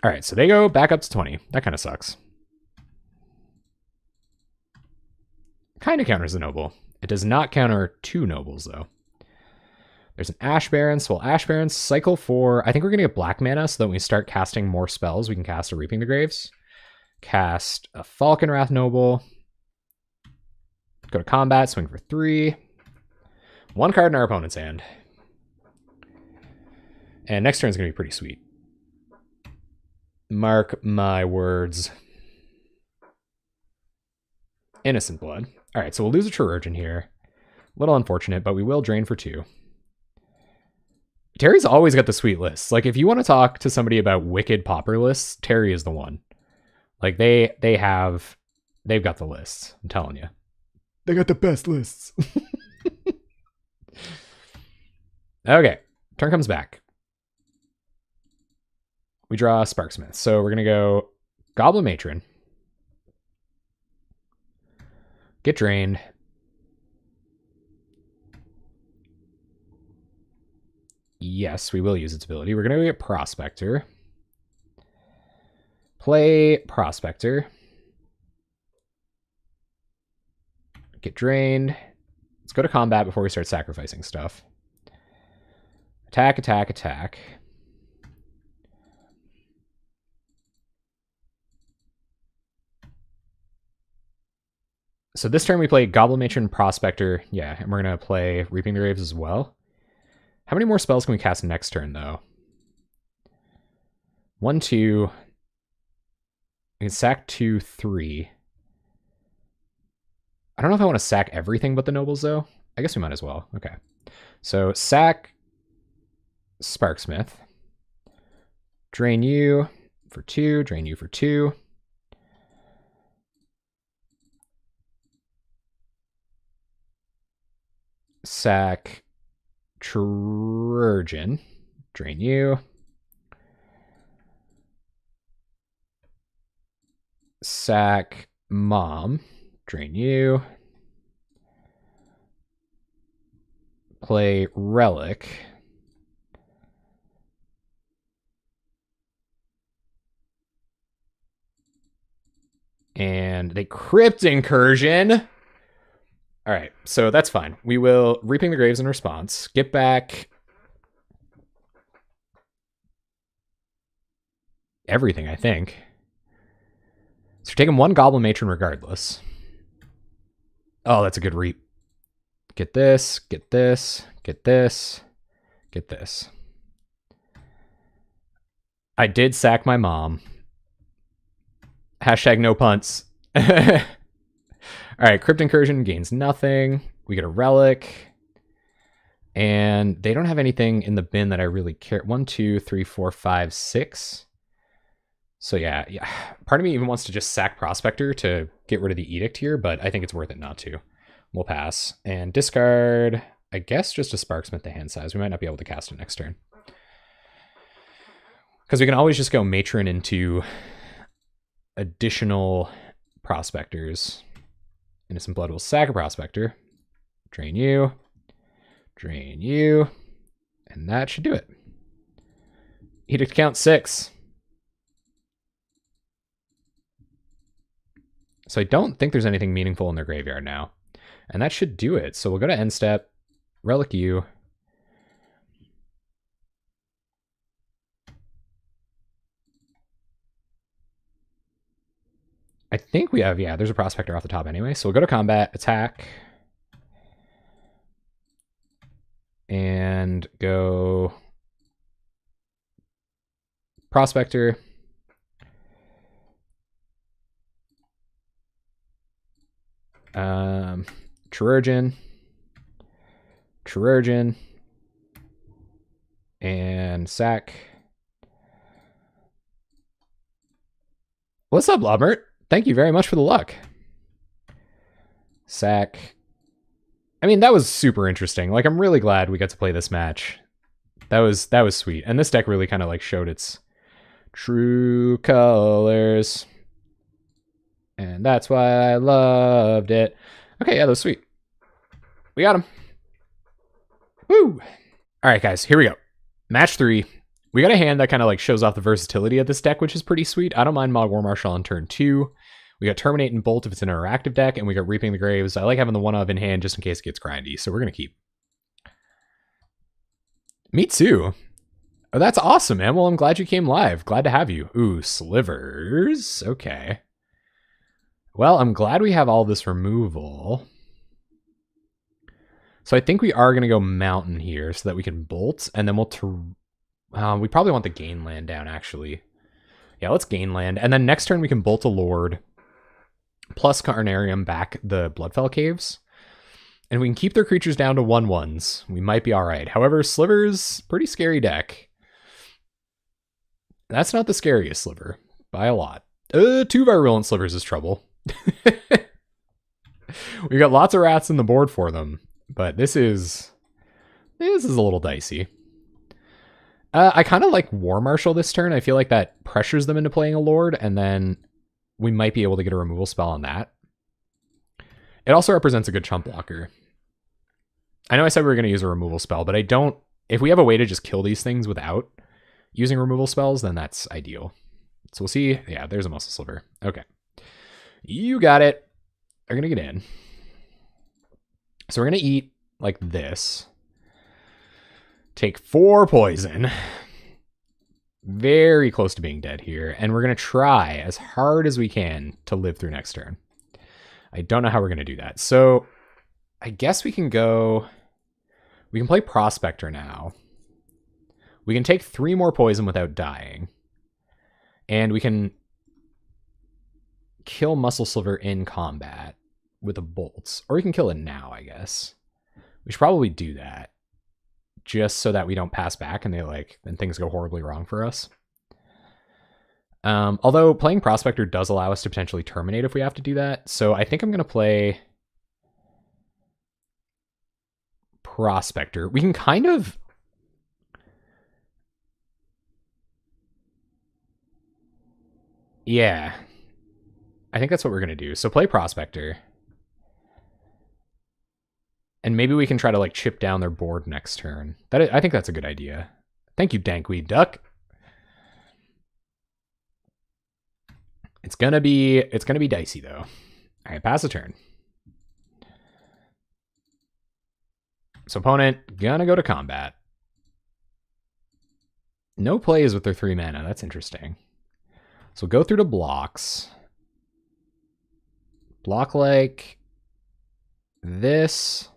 All right, so they go back up to 20. That kind of sucks. Kind of counters the Noble. It does not counter 2 Nobles, though. There's an Ash Baron, so we'll Ash Baron cycle for... I think we're going to get black mana, so that when we start casting more spells, we can cast a Reaping the Graves. Cast a Falconwrath Noble. Go to combat, swing for 3. 1 card in our opponent's hand. And next turn is going to be pretty sweet. Mark my words. Innocent Blood. All right, so we'll lose a Chirurgeon here. A little unfortunate, but we will drain for 2. Terry's always got the sweet lists. Like, if you want to talk to somebody about wicked Pauper lists, Terry is the one. Like, they've got the lists. I'm telling you. They got the best lists. Okay, turn comes back. We draw Sparksmith. So we're going to go Goblin Matron. Get drained. Yes, we will use its ability. We're going to get Prospector. Play Prospector. Get drained. Let's go to combat before we start sacrificing stuff. Attack, attack, attack. So this turn we play Goblin Matron, Prospector. Yeah, and we're going to play Reaping the Graves as well. How many more spells can we cast next turn, though? 1, 2. We can sack 2, 3. I don't know if I want to sack everything but the Nobles, though. I guess we might as well. Okay. So sack Sparksmith. Drain you for 2. Drain you for 2. Sack Chirurgeon. Drain you. Sack Mom. Drain you. Play Relic. And they Crypt Incursion. All right, so that's fine. We will Reaping the Graves in response. Get back everything, I think. So we're taking 1 Goblin Matron regardless. Oh, that's a good reap. Get this, get this, get this, get this. I did sack my mom. Hashtag no punts. All right, Crypt Incursion gains nothing. We get a Relic. And they don't have anything in the bin that I really care. 1, 2, 3, 4, 5, 6. So yeah. Part of me even wants to just sack Prospector to get rid of the Edict here, but I think it's worth it not to. We'll pass. And discard, I guess, just a Sparksmith to hand size. We might not be able to cast it next turn. Because we can always just go Matron into additional Prospectors. Innocent Blood will sack a Prospector. Drain you. Drain you. And that should do it. Edict count 6. So I don't think there's anything meaningful in their graveyard now. And that should do it. So we'll go to end step. Relic you. I think we have, yeah, there's a Prospector off the top anyway. So we'll go to combat, attack. And go Prospector. Chirurgeon. Chirurgeon. And sack. What's up, Lobert? Thank you very much for the luck. Sack. I mean, that was super interesting. Like, I'm really glad we got to play this match. That was sweet. And this deck really kind of like showed its true colors. And that's why I loved it. Okay, yeah, that was sweet. We got him. Woo! All right, guys, here we go. Match 3. We got a hand that kind of like shows off the versatility of this deck, which is pretty sweet. I don't mind Mog War Marshal on turn 2. We got Terminate and Bolt if it's an interactive deck, and we got Reaping the Graves. I like having the 1-of in hand just in case it gets grindy, so we're going to keep. Me too. Oh, that's awesome, man. Well, I'm glad you came live. Glad to have you. Ooh, Slivers. Okay. Well, I'm glad we have all this removal. So I think we are going to go Mountain here so that we can Bolt, and then we'll... we probably want the gain land down, actually. Yeah, let's gain land. And then next turn we can Bolt a Lord, plus Carnarium back the Bloodfell Caves. And we can keep their creatures down to 1/1s. We might be all right. However, Sliver's pretty scary deck. That's not the scariest Sliver, by a lot. 2 Virulent Slivers is trouble. We've got lots of rats in the board for them, but this is a little dicey. I kind of like War Marshal this turn. I feel like that pressures them into playing a Lord, and then we might be able to get a removal spell on that. It also represents a good chump blocker. I know I said we were going to use a removal spell, but I don't... If we have a way to just kill these things without using removal spells, then that's ideal. So we'll see. Yeah, there's a Muscle Sliver. Okay. You got it. They're going to get in. So we're going to eat like this. Take 4 poison. Very close to being dead here. And we're going to try as hard as we can to live through next turn. I don't know how we're going to do that. So I guess we can go... We can play Prospector now. We can take 3 more poison without dying. And we can kill Muscle Sliver in combat with a Bolt. Or we can kill it now, I guess. We should probably do that. Just so that we don't pass back and then things go horribly wrong for us. Although playing Prospector does allow us to potentially terminate if we have to do that. So I think I'm going to play Prospector. We can kind of... Yeah. I think that's what we're going to do. So play Prospector. And maybe we can try to like chip down their board next turn. I think that's a good idea. Thank you, Dankweed Duck. It's gonna be dicey though. All right, pass a turn. So opponent gonna go to combat. No plays with their 3 mana. That's interesting. So go through to blocks. Block like this.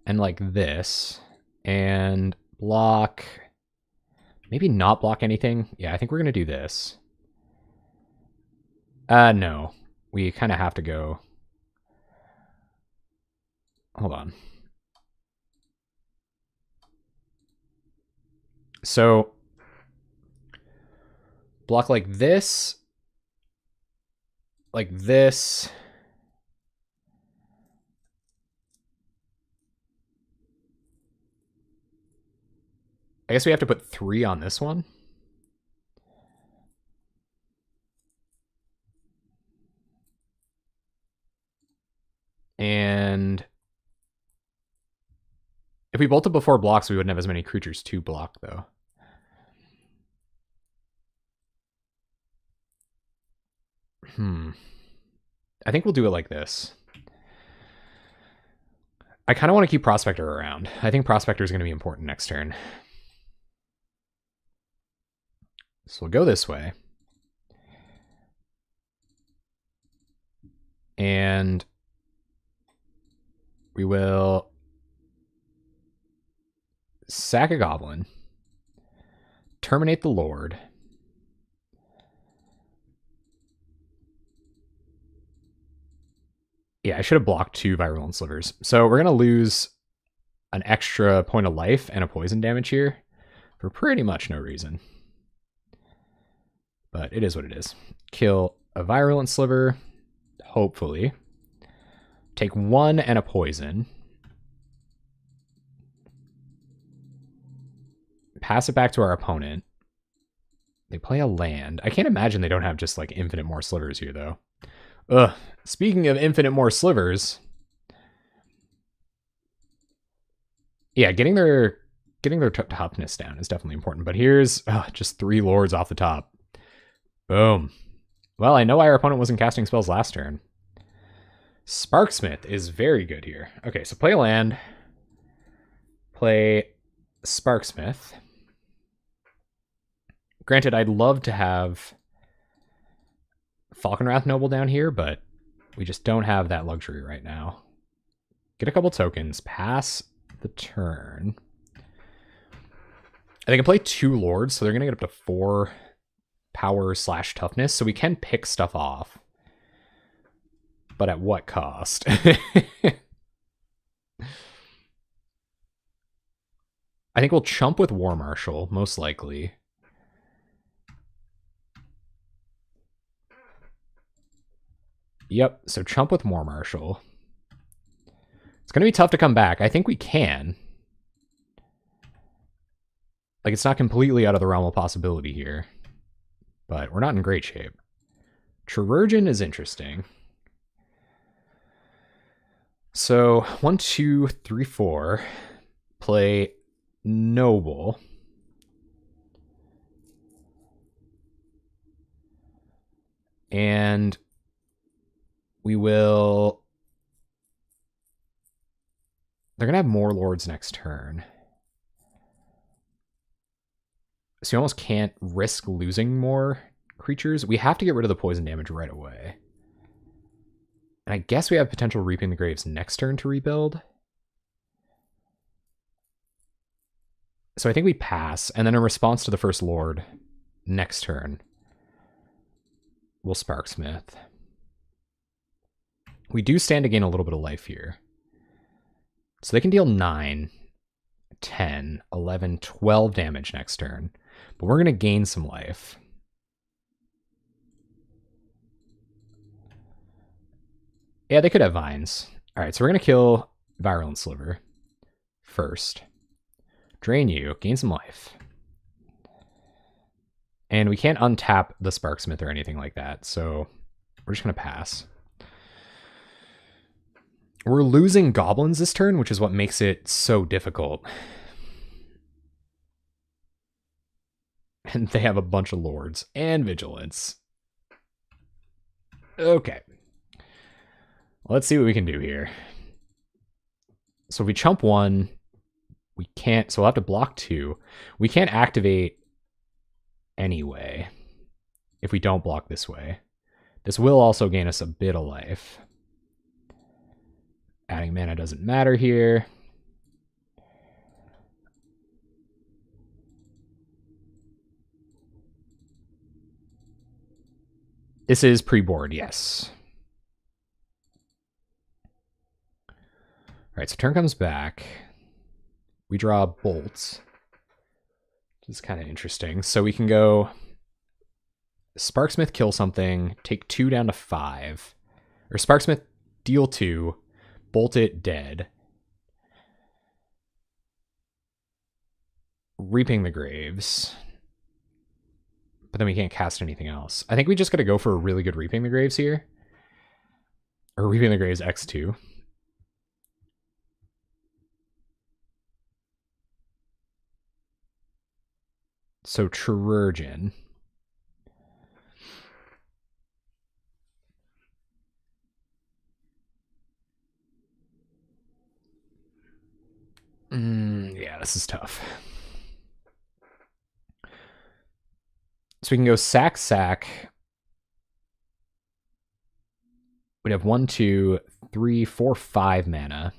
And like this, and block, maybe not block anything. Yeah, I think we're going to do this. No, we kind of have to go. Hold on. So block like this, like this. I guess we have to put 3 on this one. And if we bolted before blocks, we wouldn't have as many creatures to block, though. I think we'll do it like this. I kind of want to keep Prospector around. I think Prospector is going to be important next turn. So we'll go this way. And we will sack a goblin, terminate the Lord, yeah, I should have blocked 2 Virulent Slivers. So we're going to lose an extra point of life and a poison damage here for pretty much no reason. But it is what it is. Kill a Virulent Sliver, hopefully. Take 1 and a poison. Pass it back to our opponent. They play a land. I can't imagine they don't have just like infinite more slivers here, though. Ugh. Speaking of infinite more slivers, yeah, getting their toughness down is definitely important. But here's just 3 lords off the top. Boom. Well, I know why our opponent wasn't casting spells last turn. Sparksmith is very good here. Okay, so play a land. Play Sparksmith. Granted, I'd love to have Falconwrath Noble down here, but we just don't have that luxury right now. Get a couple tokens. Pass the turn. They can play 2 lords, so they're going to get up to 4 power / toughness, so we can pick stuff off. But at what cost? I think we'll chump with War Marshal, most likely. Yep, so chump with War Marshal. It's going to be tough to come back. I think we can. Like, it's not completely out of the realm of possibility here. But we're not in great shape. Chirurgeon is interesting. So, 1, 2, 3, 4. Play Noble. And we will... They're going to have more lords next turn. So you almost can't risk losing more creatures. We have to get rid of the poison damage right away. And I guess we have potential Reaping the Graves next turn to rebuild. So I think we pass, and then in response to the first lord, next turn, we'll Sparksmith. We do stand to gain a little bit of life here. So they can deal 9, 10, 11, 12 damage next turn. But we're going to gain some life. Yeah, they could have vines. All right, so we're going to kill Virulent Sliver first. Drain you, gain some life. And we can't untap the Sparksmith or anything like that, so we're just going to pass. We're losing goblins this turn, which is what makes it so difficult. And they have a bunch of lords and vigilance. Okay. Let's see what we can do here. So if we chump 1, we can't, so we'll have to block 2. We can't activate anyway if we don't block this way. This will also gain us a bit of life. Adding mana doesn't matter here. This is pre-board, yes. All right, so turn comes back. We draw bolts, which is kind of interesting. So we can go Sparksmith, kill something, take 2 down to 5. Or Sparksmith, deal 2, bolt it, dead. Reaping the Graves. But then we can't cast anything else. I think we just got to go for a really good Reaping the Graves here. Or Reaping the Graves X2. So Chirurgeon. Yeah, this is tough. So we can go sack, sack. We'd have 1, 2, 3, 4, 5 mana.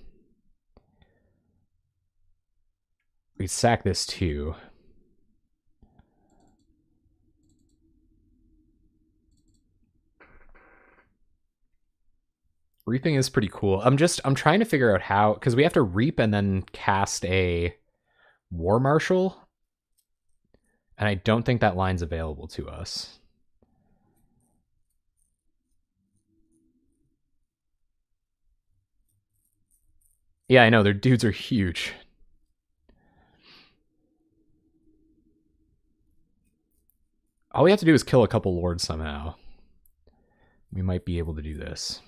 We sack this too. Reaping is pretty cool. I'm trying to figure out how, because we have to reap and then cast a War Marshal. And I don't think that line's available to us. Yeah, I know, their dudes are huge. All we have to do is kill a couple lords somehow. We might be able to do this.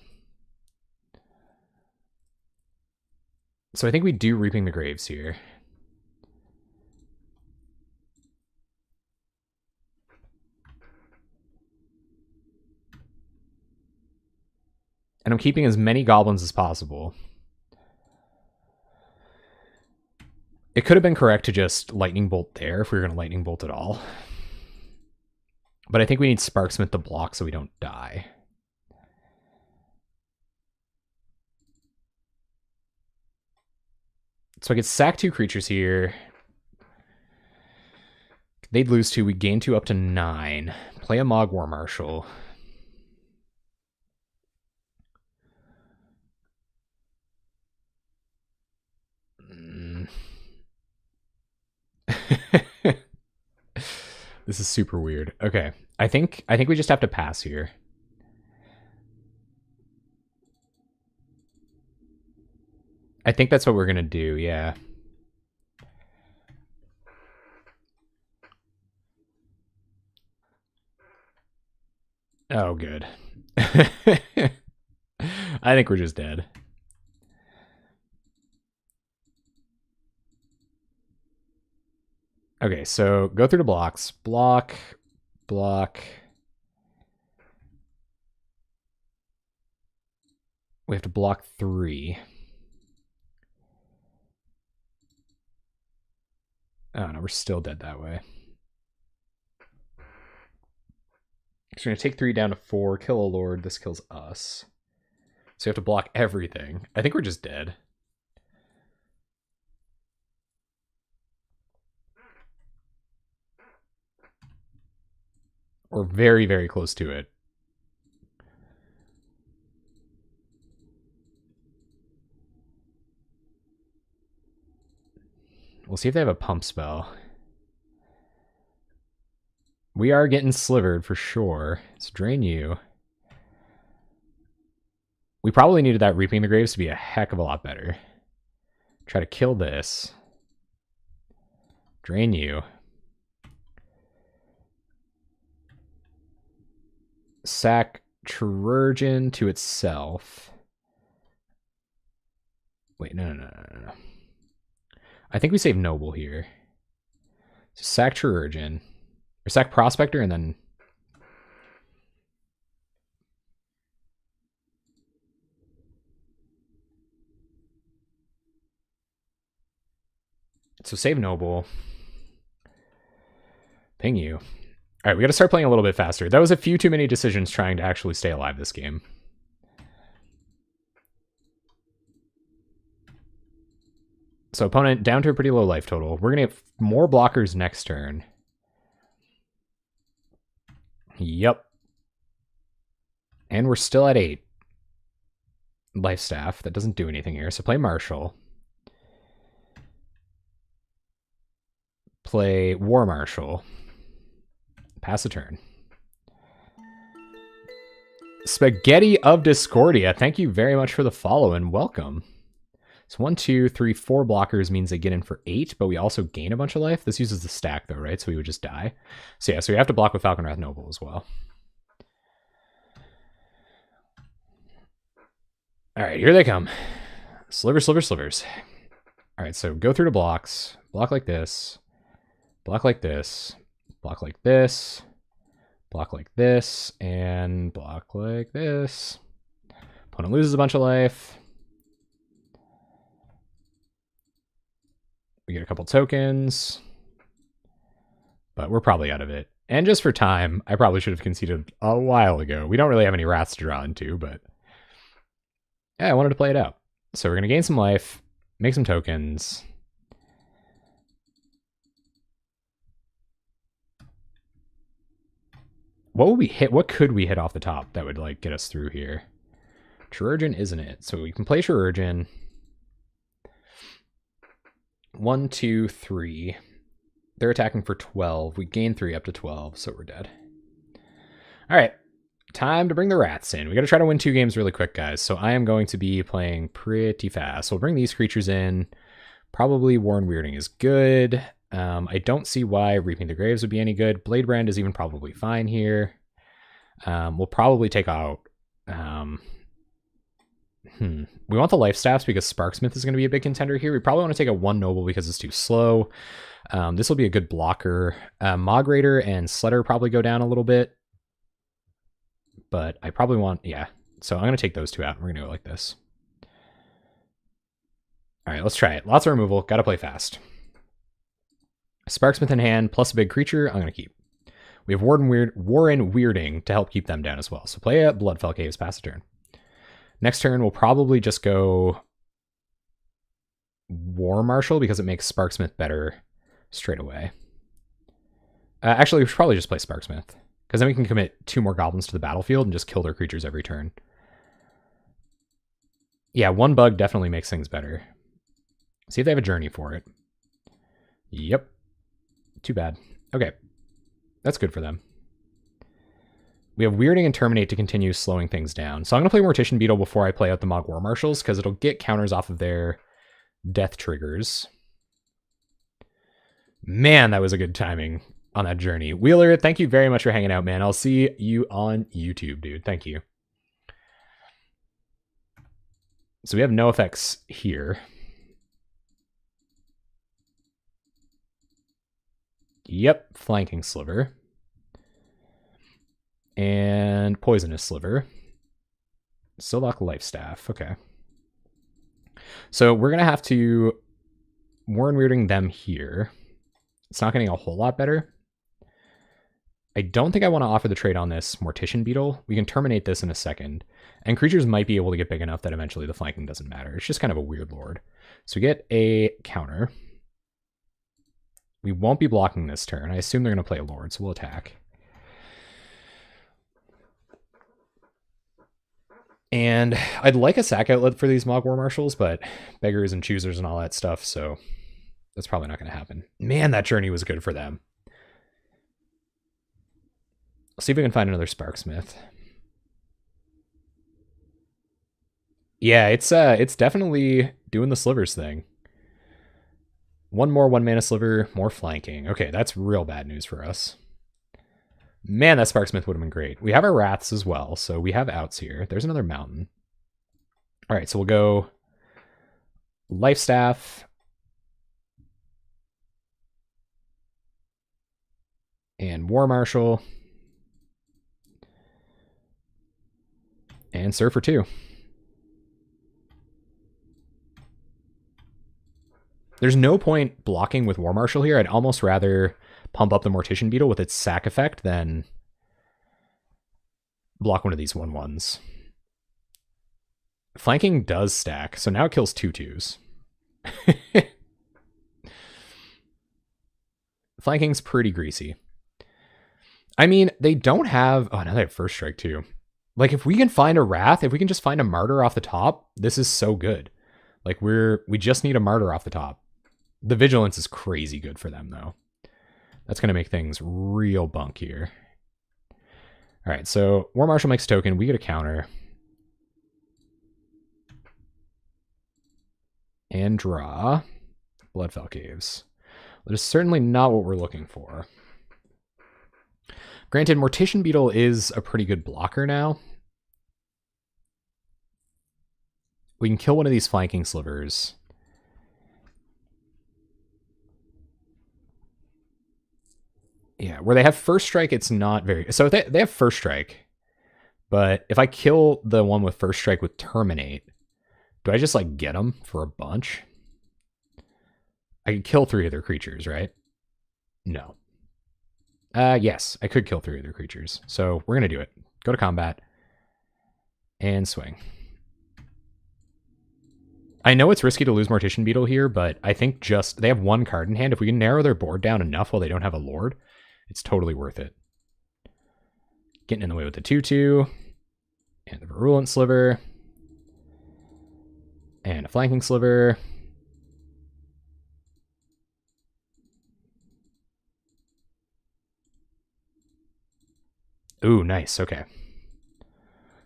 So I think we do Reaping the Graves here. And I'm keeping as many goblins as possible. It could have been correct to just Lightning Bolt there if we were going to Lightning Bolt at all. But I think we need Sparksmith to block so we don't die. So I could sack 2 creatures here. They'd lose 2. We gain 2 up to 9. Play a Mog War Marshal. This is super weird. Okay. I think we just have to pass here. I think that's what we're going to do, yeah. Oh, good. I think we're just dead. Okay, so go through the blocks. Block, block. We have to block 3. Oh, no, we're still dead that way. So we're going to take 3 down to 4, kill a lord. This kills us. So you have to block everything. I think we're just dead. We're very, very close to it. We'll see if they have a pump spell. We are getting slivered for sure. Let's drain you. We probably needed that Reaping the Graves to be a heck of a lot better. Try to kill this. Drain you. Sack Chirurgeon to itself. Wait, no. I think we save Noble here. So sack Chirurgeon. Or sack Prospector and then... So save Noble. Ping you. Alright, we gotta start playing a little bit faster. That was a few too many decisions trying to actually stay alive this game. So opponent down to a pretty low life total. We're gonna get more blockers next turn. Yep. And we're still at 8. Life Staff. That doesn't do anything here. So play Marshal. Play War Marshal. Pass a turn. Spaghetti of Discordia. Thank you very much for the follow and welcome. So 1, 2, 3, 4 blockers means they get in for 8, but we also gain a bunch of life. This uses the stack though, right? So we would just die. So yeah, so we have to block with Falconwrath Noble as well. All right, here they come. Sliver, sliver, slivers. All right, so go through the blocks. Block like this. Block like this. Block like this. Block like this. And block like this. Opponent loses a bunch of life. We get a couple tokens. But we're probably out of it. And just for time, I probably should have conceded a while ago. We don't really have any wraths to draw into, but... yeah, I wanted to play it out. So we're going to gain some life, make some tokens. What would we hit? What could we hit off the top that would like get us through here? Chirurgeon isn't it. So we can play Chirurgeon. 1, 2, 3. They're attacking for 12. We gain 3 up to 12, so we're dead. All right. Time to bring the rats in. We got to try to win 2 games really quick, guys. So I am going to be playing pretty fast. We'll bring these creatures in. Probably Warren Weirding is good. I don't see why Reaping the Graves would be any good. Bladebrand is even probably fine here. We'll probably take out... We want the Life Staffs because Sparksmith is going to be a big contender here. We probably want to take a 1 Noble because it's too slow. This will be a good blocker. Mog Raider and Sledder probably go down a little bit. But I probably want... Yeah. So I'm going to take those 2 out. We're going to go like this. All right, let's try it. Lots of removal. Got to play fast. Sparksmith in hand plus a big creature. I'm going to keep. We have Warren Weirding to help keep them down as well. So play a Bloodfell Caves, pass a turn. Next turn, we'll probably just go War Marshal because it makes Sparksmith better straight away. Actually, we should probably just play Sparksmith because then we can commit 2 more goblins to the battlefield and just kill their creatures every turn. Yeah, 1 bug definitely makes things better. See if they have a journey for it. Yep. Too bad. Okay. That's good for them. We have Weirding and Terminate to continue slowing things down. So I'm going to play Mortician Beetle before I play out the Mog War Marshals because it'll get counters off of their death triggers. Man, that was a good timing on that journey. Wheeler, thank you very much for hanging out, man. I'll see you on YouTube, dude. Thank you. So we have no effects here. Yep, Flanking Sliver. And Poisonous Sliver. Sillock Life Staff. Okay. So we're going to have to Warren Weirding them here. It's not getting a whole lot better. I don't think I want to offer the trade on this Mortician Beetle. We can terminate this in a second. And creatures might be able to get big enough that eventually the flanking doesn't matter. It's just kind of a weird lord. So we get a counter. We won't be blocking this turn. I assume they're going to play a lord, so we'll attack. And I'd like a sack outlet for these Mog War Marshals, but beggars and choosers and all that stuff, so that's probably not going to happen. Man, that journey was good for them. Let's see if we can find another Sparksmith. Yeah, it's definitely doing the slivers thing. 1 more 1-mana sliver, more flanking. Okay, that's real bad news for us. Man, that Sparksmith would have been great. We have our Wraths as well, so we have outs here. There's another mountain. All right, so we'll go Life Staff. And War Marshal. And Surfer 2. There's no point blocking with War Marshal here. I'd almost rather pump up the Mortician Beetle with its sack effect than block one of these 1/1s. Flanking does stack, so now it kills 2/2s. Flanking's pretty greasy. I mean, they don't have... Oh, now they have First Strike too. Like, if we can find a Wrath, if we can just find a Martyr off the top, this is so good. Like, we just need a Martyr off the top. The Vigilance is crazy good for them, though. That's going to make things real bunk here. All right, so War Marshal makes a token. We get a counter. And draw Bloodfell Caves. That is certainly not what we're looking for. Granted, Mortician Beetle is a pretty good blocker now. We can kill one of these flanking slivers. Yeah, where they have First Strike, it's not very... So they have First Strike, but if I kill the one with First Strike with Terminate, do I just, like, get them for a bunch? I could kill 3 of their creatures, right? No. Yes, I could kill 3 of their creatures. So we're going to do it. Go to combat. And swing. I know it's risky to lose Mortician Beetle here, but I think just... They have 1 card in hand. If we can narrow their board down enough while they don't have a Lord, it's totally worth it. Getting in the way with the 2/2. And the Virulent Sliver. And a flanking sliver. Ooh, nice. Okay.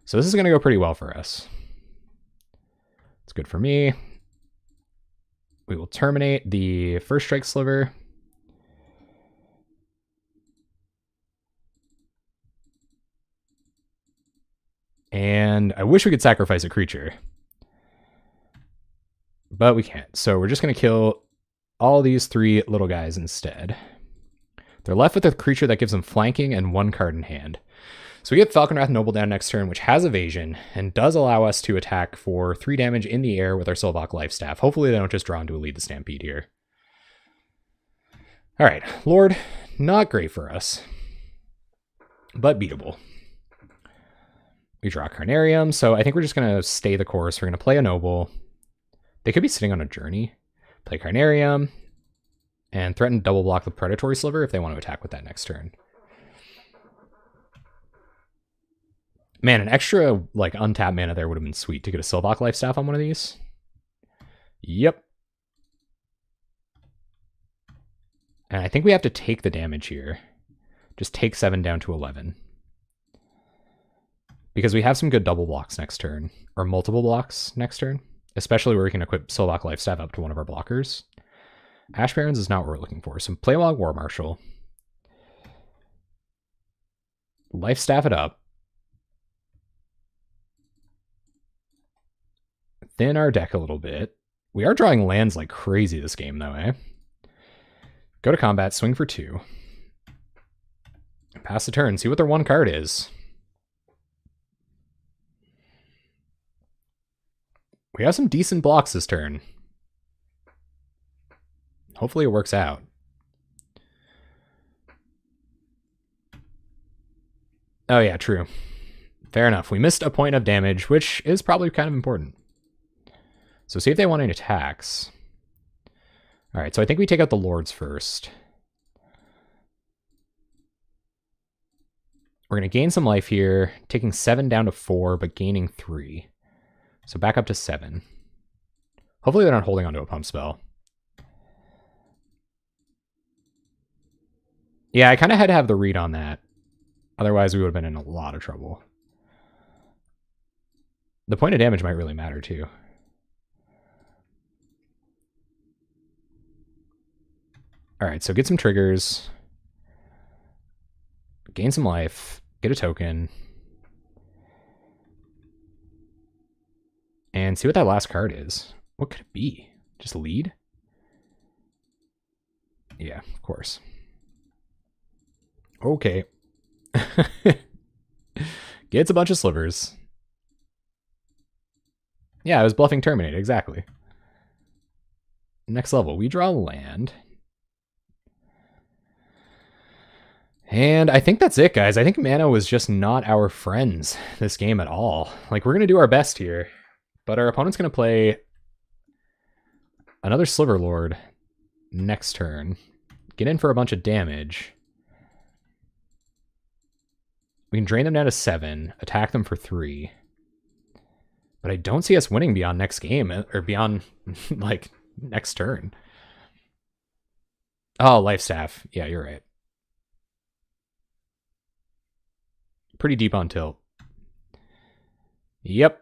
So this is going to go pretty well for us. It's good for me. We will terminate the first strike sliver. And I wish we could sacrifice a creature. But we can't. So we're just going to kill all these 3 little guys instead. They're left with a creature that gives them flanking and 1 card in hand. So we get Falconwrath Noble down next turn, which has evasion and does allow us to attack for 3 damage in the air with our Sylvok Lifestaff. Hopefully they don't just draw into a Lead the Stampede here. All right, Lord, not great for us, but beatable. We draw Carnarium, so I think we're just going to stay the course. We're going to play a Noble. They could be sitting on a Journey. Play Carnarium, and threaten double block the Predatory Sliver if they want to attack with that next turn. Man, an extra, like, untapped mana there would have been sweet to get a Sylvok Lifestaff on one of these. Yep. And I think we have to take the damage here. Just take 7 down to 11. Because we have some good double blocks next turn. Or multiple blocks next turn. Especially where we can equip Sylvok Lifestaff up to one of our blockers. Ash Barrens is not what we're looking for. So play Log War Marshal. Lifestaff it up. Thin our deck a little bit. We are drawing lands like crazy this game, though, eh? Go to combat, swing for 2. Pass the turn, see what their 1 card is. We have some decent blocks this turn. Hopefully it works out. Oh yeah, true. Fair enough. We missed a point of damage, which is probably kind of important. So see if they want any attacks. All right, so I think we take out the Lords first. We're going to gain some life here, taking 7 down to 4, but gaining 3. So back up to 7. Hopefully they're not holding onto a pump spell. Yeah, I kind of had to have the read on that. Otherwise we would have been in a lot of trouble. The point of damage might really matter too. All right, so get some triggers. Gain some life. Get a token. And see what that last card is. What could it be? Just lead? Yeah, of course. Okay. Gets a bunch of slivers. Yeah, I was bluffing Terminate, exactly. Next level, we draw land. And I think that's it, guys. I think mana was just not our friends this game at all. Like, we're going to do our best here, but our opponent's going to play another Sliver Lord next turn. Get in for a bunch of damage. We can drain them down to 7, attack them for 3. But I don't see us winning beyond next game, or beyond, like, next turn. Oh, Lifestaff. Yeah, you're right. Pretty deep on tilt. Yep.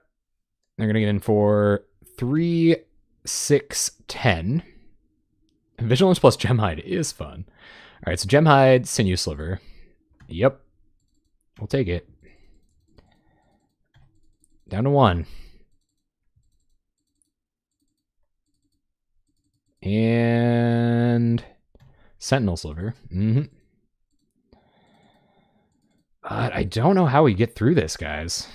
They're going to get in for 3, 6, 10. Vigilance plus Gemhide is fun. All right, so Gemhide, Sinew Sliver. Yep. We'll take it. Down to 1. And Sentinel Sliver. But I don't know how we get through this, guys.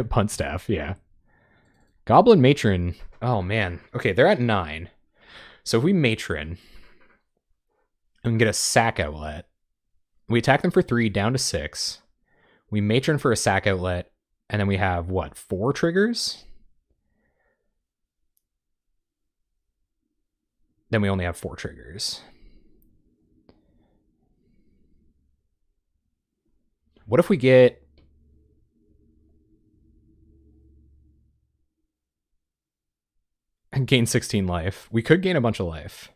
Punt Staff, yeah. Goblin Matron. Oh, man. Okay, they're at 9. So if we Matron and get a Sack Outlet, we attack them for 3, down to 6. We Matron for a Sack Outlet, and then we have, what, 4 triggers? Then we only have 4 triggers. What if we get... Gain 16 life. We could gain a bunch of life.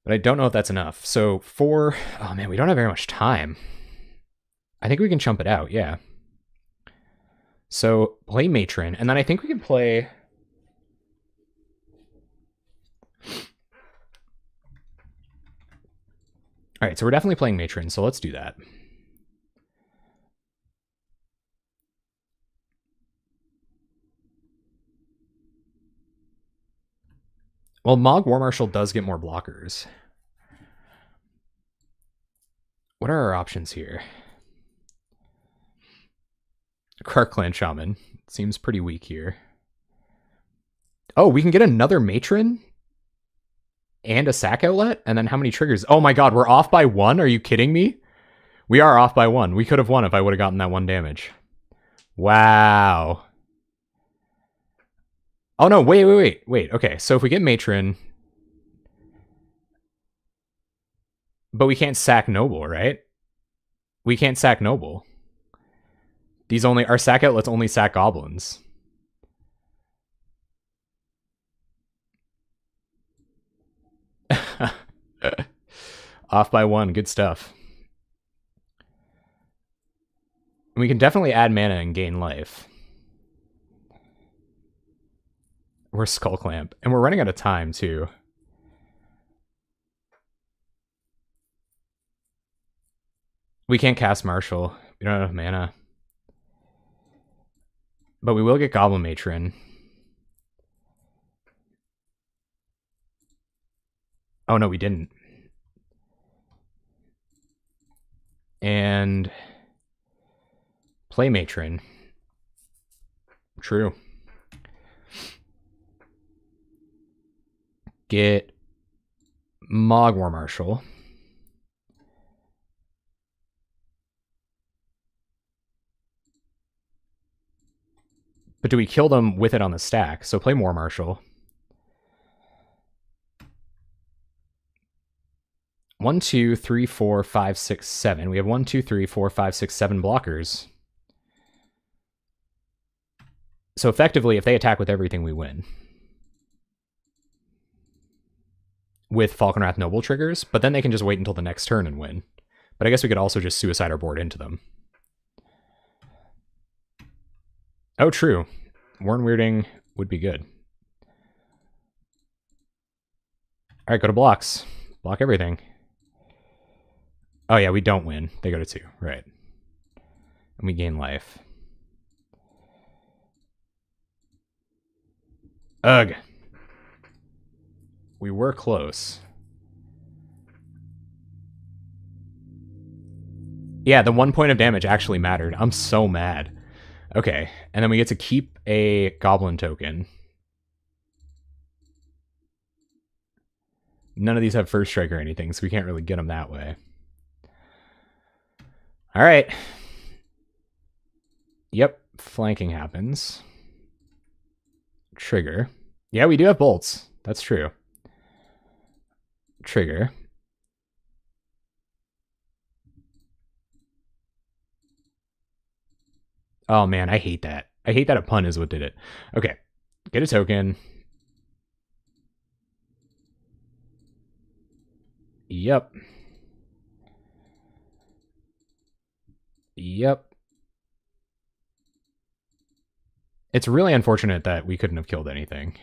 But I don't know if that's enough. So 4... Oh, man, we don't have very much time. I think we can chump it out, yeah. So play Matron, and then I think we can play... All right, so we're definitely playing Matron, so let's do that. Well, Mog War Marshal does get more blockers. What are our options here? Kark Clan Shaman. Seems pretty weak here. Oh, we can get another Matron? And a sack outlet? And then how many triggers? Oh my god, we're off by 1? Are you kidding me? We are off by 1. We could have won if I would have gotten that 1 damage. Wow. Oh no, wait. Okay, so if we get Matron... But we can't sack Noble, right? We can't sack Noble. These only... Our sack outlets only sack Goblins. Off by 1, good stuff. We can definitely add mana and gain life. We're Skull Clamp, and we're running out of time too. We can't cast Marshal. We don't have enough mana. But we will get Goblin Matron. Oh no, we didn't. And play Matron. True. Get Mog War Marshal. But do we kill them with it on the stack? So play War Marshal. 1, 2, 3, 4, 5, 6, 7. We have 1, 2, 3, 4, 5, 6, 7 blockers. So effectively, if they attack with everything, we win. With Falconwrath Noble triggers, but then they can just wait until the next turn and win. But I guess we could also just suicide our board into them. Oh, true. Worn Weirding would be good. All right, go to blocks. Block everything. Oh yeah, we don't win. They go to 2, right. And we gain life. Ugh. We were close. Yeah, the 1 point of damage actually mattered. I'm so mad. Okay, and then we get to keep a Goblin token. None of these have First Strike or anything, so we can't really get them that way. All right. Yep, flanking happens. Trigger. Yeah, we do have bolts. That's true. Trigger. Oh man, I hate that. I hate that a pun is what did it. Okay, get a token. Yep. Yep. It's really unfortunate that we couldn't have killed anything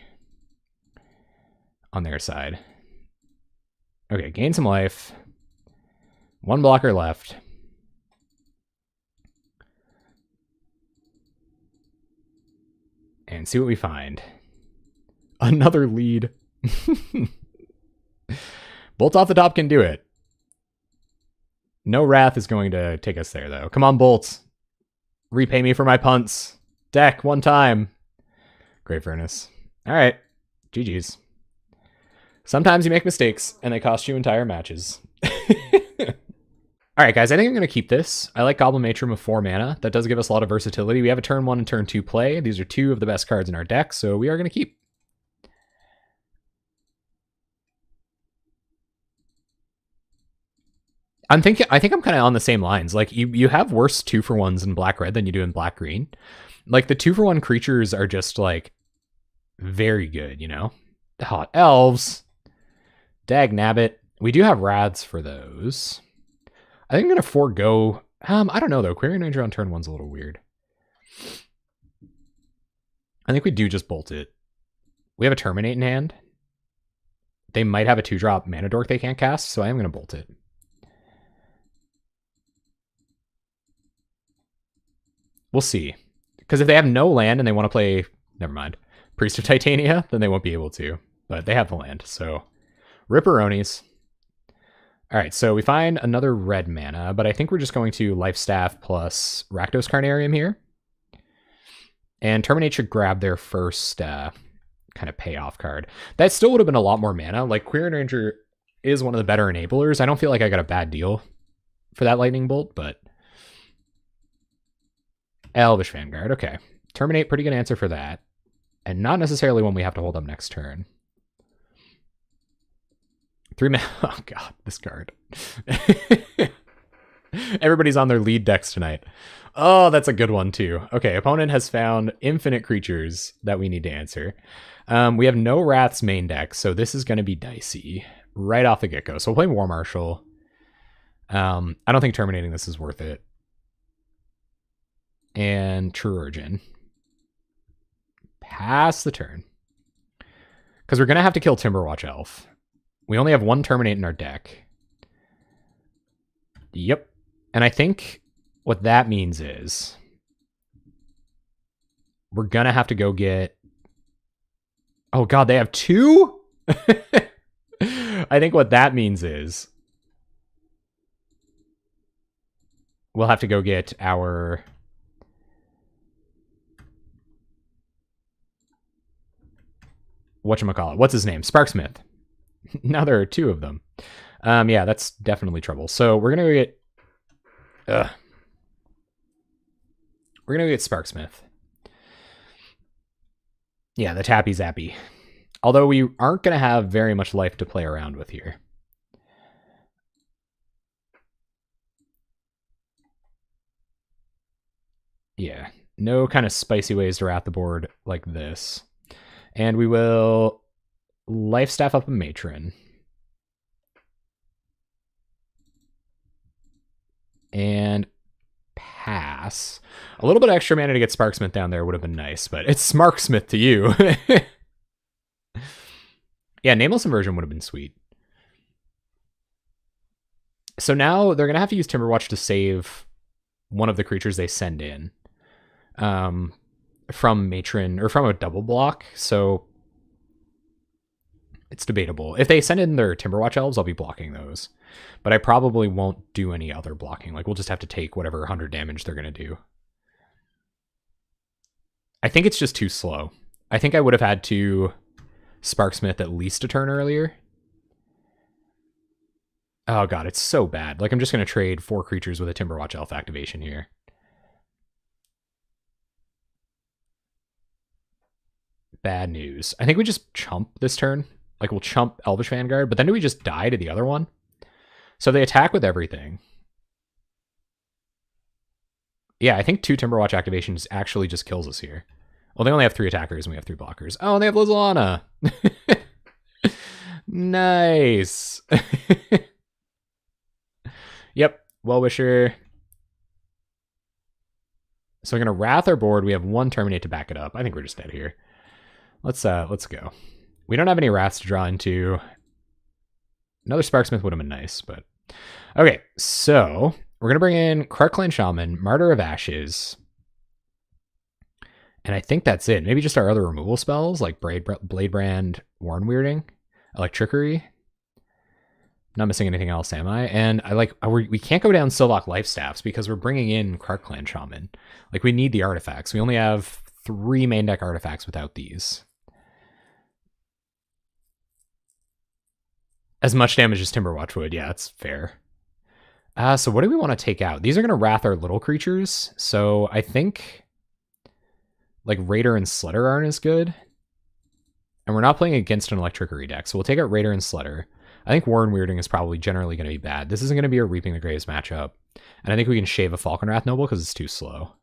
on their side. Okay, gain some life. 1 blocker left. And see what we find. Another lead. Bolt off the top can do it. No Wrath is going to take us there, though. Come on, Bolt. Repay me for my punts. Deck, 1 time. Great Furnace. All right. GG's. Sometimes you make mistakes, and they cost you entire matches. All right, guys, I think I'm going to keep this. I like Goblin Matron with 4 mana. That does give us a lot of versatility. We have a turn 1 and turn 2 play. These are 2 of the best cards in our deck, so we are going to keep. I think I'm kind of on the same lines. Like, you have worse 2-for-1s in black-red than you do in black-green. Like, the 2-for-1 creatures are just, like, very good, you know? Hot elves. Dag nabbit. We do have rads for those. I think I'm going to forego... I don't know, though. Quarian Ranger on turn 1's a little weird. I think we do just bolt it. We have a Terminate in hand. They might have a 2-drop Mana Dork they can't cast, so I am going to bolt it. We'll see. Because if they have no land and they want to play... Never mind. Priest of Titania, then they won't be able to. But they have the land, so... Ripperonis. Alright, so we find another red mana, but I think we're just going to Life Staff plus Rakdos Carnarium here. And Terminate should grab their first kind of payoff card. That still would have been a lot more mana. Like, Quarian Ranger is one of the better enablers. I don't feel like I got a bad deal for that Lightning Bolt, but... Elvish Vanguard, okay. Terminate, pretty good answer for that. And not necessarily one we have to hold up next turn. 3 mana. Oh god, this card. Everybody's on their lead decks tonight. Oh, that's a good one too. Okay, opponent has found infinite creatures that we need to answer. We have no Wrath's main deck, so this is going to be dicey right off the get-go. So we'll play War Marshal. I don't think terminating this is worth it. And True Urgin. Pass the turn. Because we're going to have to kill Timberwatch Elf. We only have one Terminate in our deck. Yep. And I think what that means is we're going to have to go get... Oh god, they have 2? I think what that means is we'll have to go get our... Whatchamacallit? What's his name? Sparksmith. Now there are 2 of them. Yeah, that's definitely trouble. So we're going to get... We're going to get Sparksmith. Yeah, the Tappy Zappy. Although we aren't going to have very much life to play around with here. Yeah, no kind of spicy ways to wrap the board like this. And we will Life Staff up a Matron. And pass. A little bit of extra mana to get Sparksmith down there would have been nice, but it's Smarksmith to you. Yeah, Nameless Inversion would have been sweet. So now they're going to have to use Timberwatch to save one of the creatures they send in. From Matron, or from a double block, so it's debatable. If they send in their Timberwatch Elves, I'll be blocking those. But I probably won't do any other blocking. Like, we'll just have to take whatever 100 damage they're going to do. I think it's just too slow. I think I would have had to Sparksmith at least a turn earlier. Oh god, it's so bad. Like, I'm just going to trade 4 creatures with a Timberwatch Elf activation here. Bad news. I think we just chump this turn. Like, we'll chump Elvish Vanguard, but then do we just die to the other one? So they attack with everything. Yeah, I think 2 Timberwatch activations actually just kills us here. Well, they only have 3 attackers and we have 3 blockers. Oh, and they have Lizalana. Nice. Yep, Well-Wisher. So we're going to Wrath our board. We have 1 Terminate to back it up. I think we're just dead here. Let's go. We don't have any Wraths to draw into. Another Sparksmith would have been nice, but... Okay, so we're going to bring in Krark-Clan Shaman, Martyr of Ashes. And I think that's it. Maybe just our other removal spells, like Bladebrand, Warren Weirding, Electrickery. Not missing anything else, am I? And we can't go down Sylvok Life Staffs because we're bringing in Krark-Clan Shaman. Like, we need the artifacts. We only have 3 main deck artifacts without these. As much damage as Timberwatch would. Yeah, that's fair. So what do we want to take out? These are going to Wrath our little creatures. So I think like Raider and Sledder aren't as good. And we're not playing against an Electrickery deck. So we'll take out Raider and Sledder. I think Warren Weirding is probably generally going to be bad. This isn't going to be a Reaping the Graves matchup. And I think we can shave a Falconwrath Noble because it's too slow.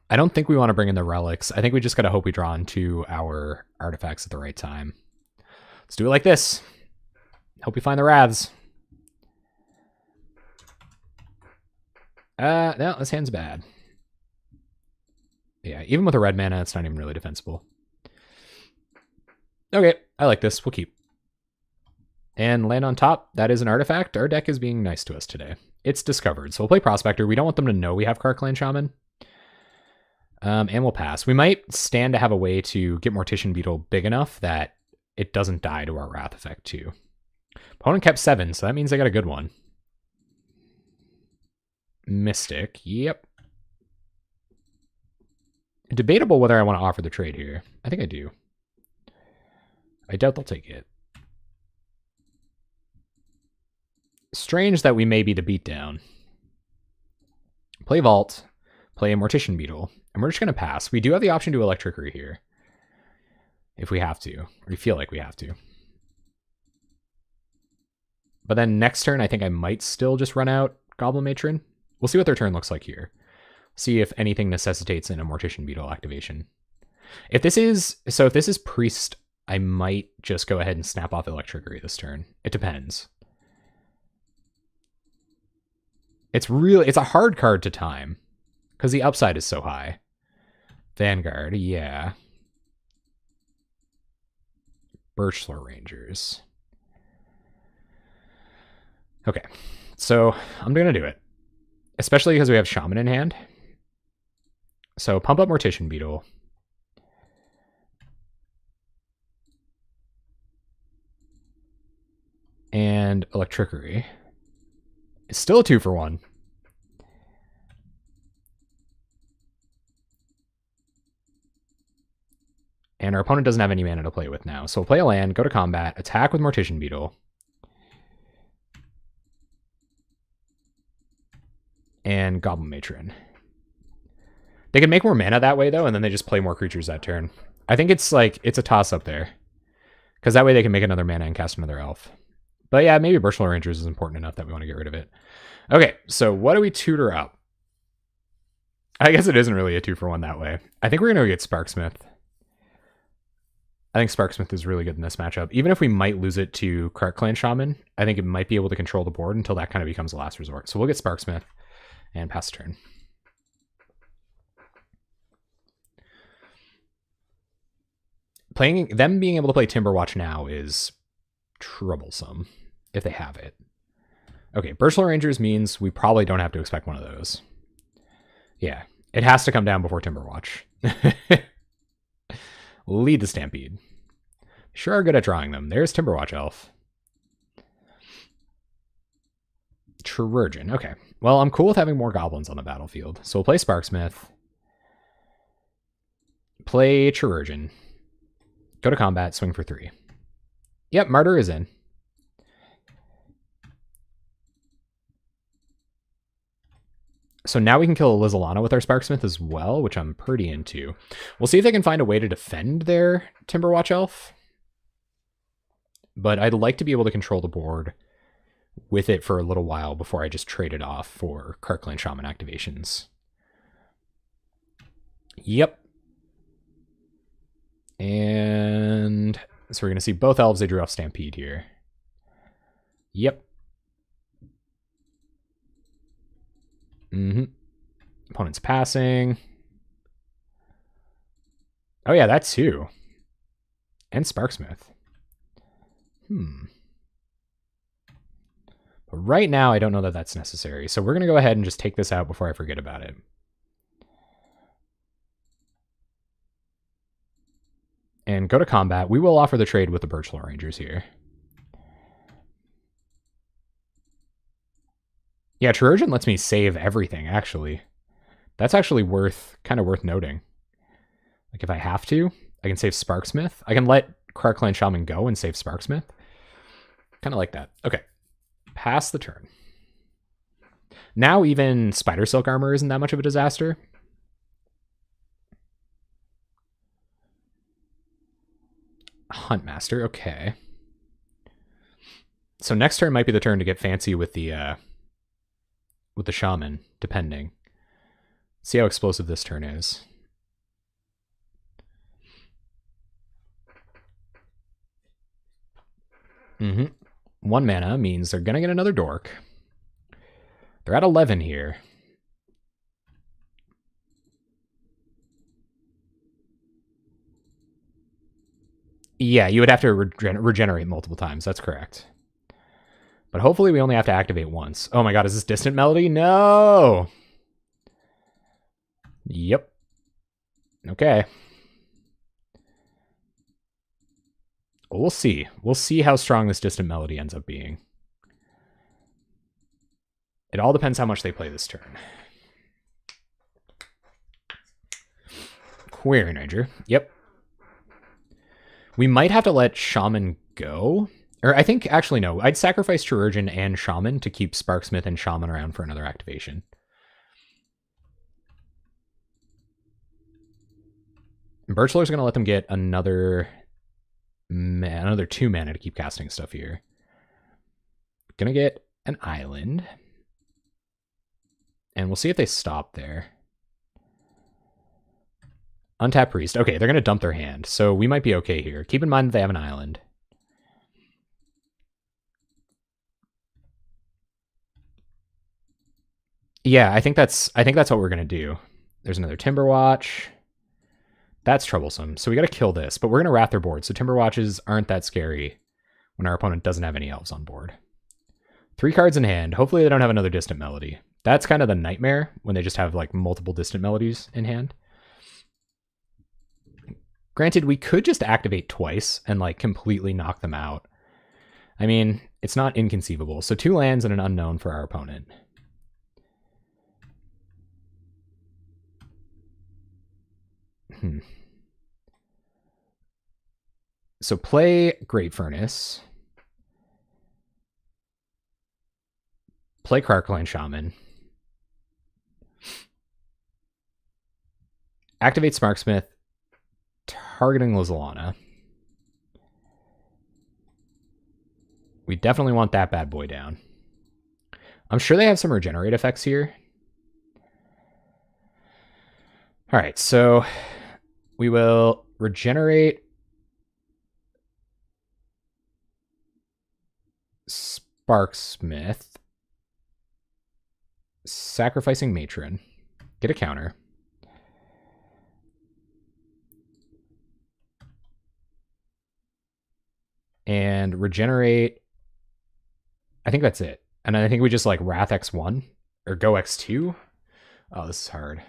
I don't think we want to bring in the relics. I think we just got to hope we draw into our artifacts at the right time. Let's do it like this. Hope we find the Wraths. No, this hand's bad. Yeah, even with a red mana, it's not even really defensible. Okay, I like this. We'll keep. And land on top. That is an artifact. Our deck is being nice to us today. It's discovered. So we'll play Prospector. We don't want them to know we have Karkland Shaman. And we'll pass. We might stand to have a way to get Mortician Beetle big enough that it doesn't die to our Wrath effect too. Opponent kept 7, so that means they got a good one. Mystic. Yep. Debatable whether I want to offer the trade here. I think I do. I doubt they'll take it. Strange that we may be the beatdown. Play Vault. Play a Mortician Beetle. And we're just going to pass. We do have the option to Electrickery here. If we have to. Or we feel like we have to. But then next turn, I think I might still just run out Goblin Matron. We'll see what their turn looks like here. See if anything necessitates in a Mortician Beetle activation. If this is Priest, I might just go ahead and snap off Electrickery this turn. It depends. It's a hard card to time because the upside is so high. Vanguard, yeah. Birchler Rangers. Okay, so I'm going to do it. Especially because we have Shaman in hand. So pump up Mortician Beetle. And Electrickery. It's still a 2-for-1. And our opponent doesn't have any mana to play with now. So we'll play a land, go to combat, attack with Mortician Beetle. And Goblin Matron. They can make more mana that way, though, and then they just play more creatures that turn. I think it's a toss-up there. Because that way they can make another mana and cast another elf. But yeah, maybe Birchler Rangers is important enough that we want to get rid of it. Okay, so what do we tutor up? I guess it isn't really a 2-for-1 that way. I think we're going to get Sparksmith. I think Sparksmith is really good in this matchup. Even if we might lose it to Karkland Shaman, I think it might be able to control the board until that kind of becomes a last resort. So we'll get Sparksmith and pass the turn. Them being able to play Timberwatch now is troublesome if they have it. Okay, Birchler Rangers means we probably don't have to expect one of those. Yeah, it has to come down before Timberwatch. Lead the Stampede. Sure are good at drawing them. There's Timberwatch Elf. Chirurgeon. Okay. Well, I'm cool with having more goblins on the battlefield. So we'll play Sparksmith. Play Chirurgeon. Go to combat, swing for 3. Yep, Martyr is in. So now we can kill a Lizalana with our Sparksmith as well, which I'm pretty into. We'll see if they can find a way to defend their Timberwatch Elf. But I'd like to be able to control the board with it for a little while before I just trade it off for Karkland Shaman activations. Yep. And so we're going to see both elves, they drew off Stampede here. Yep. Opponent's passing. Oh yeah, that's 2. And Sparksmith. But right now, I don't know that that's necessary. So we're going to go ahead and just take this out before I forget about it. And go to combat. We will offer the trade with the Birchler Rangers here. Yeah, Chirurgeon lets me save everything, actually. That's actually kind of worth noting. Like, if I have to, I can save Sparksmith. I can let Karkland Shaman go and save Sparksmith. Kind of like that. Okay. Pass the turn. Now even Spider Silk Armor isn't that much of a disaster. Huntmaster, okay. So next turn might be the turn to get fancy with the shaman, depending. See how explosive this turn is. Mm-hmm. 1 mana means they're going to get another dork. They're at 11 here. Yeah, you would have to regenerate multiple times. That's correct. But hopefully we only have to activate once. Oh my god, is this Distant Melody? No! Yep. Okay. Well, we'll see. We'll see how strong this Distant Melody ends up being. It all depends how much they play this turn. Query Ranger. Yep. We might have to let Shaman go. Or I think, actually, no. I'd sacrifice Chirurgeon and Shaman to keep Sparksmith and Shaman around for another activation. Birchlor's going to let them get another 2 mana to keep casting stuff here. Gonna get an island. And we'll see if they stop there. Untap Priest. Okay, they're going to dump their hand, so we might be okay here. Keep in mind that they have an island. Yeah, I think that's what we're going to do. There's another Timberwatch. That's troublesome. So we got to kill this, but we're going to wrath their board. So Timberwatches aren't that scary when our opponent doesn't have any elves on board. 3 cards in hand. Hopefully they don't have another Distant Melody. That's kind of the nightmare when they just have like multiple Distant Melodies in hand. Granted, we could just activate twice and like completely knock them out. I mean, it's not inconceivable. So 2 lands and an unknown for our opponent. So play Great Furnace. Play Karkaline Shaman. Activate Sparksmith, targeting Lizalana. We definitely want that bad boy down. I'm sure they have some regenerate effects here. All right, so we will regenerate Sparksmith, sacrificing Matron, get a counter. And regenerate, I think that's it. And I think we just like Wrath X1 or go X2. Oh, this is hard.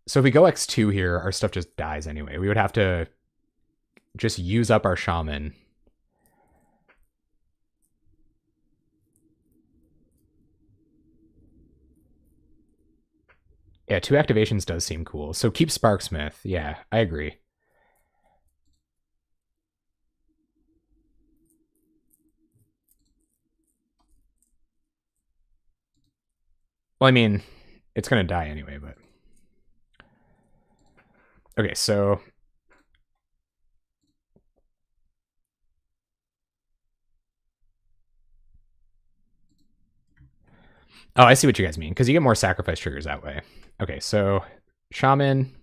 So if we go X2 here, our stuff just dies anyway. We would have to just use up our Shaman. Yeah, 2 activations does seem cool. So keep Sparksmith. Yeah, I agree. Well, I mean, it's going to die anyway, but... Okay, so... Oh, I see what you guys mean, because you get more sacrifice triggers that way. Okay, so Shaman,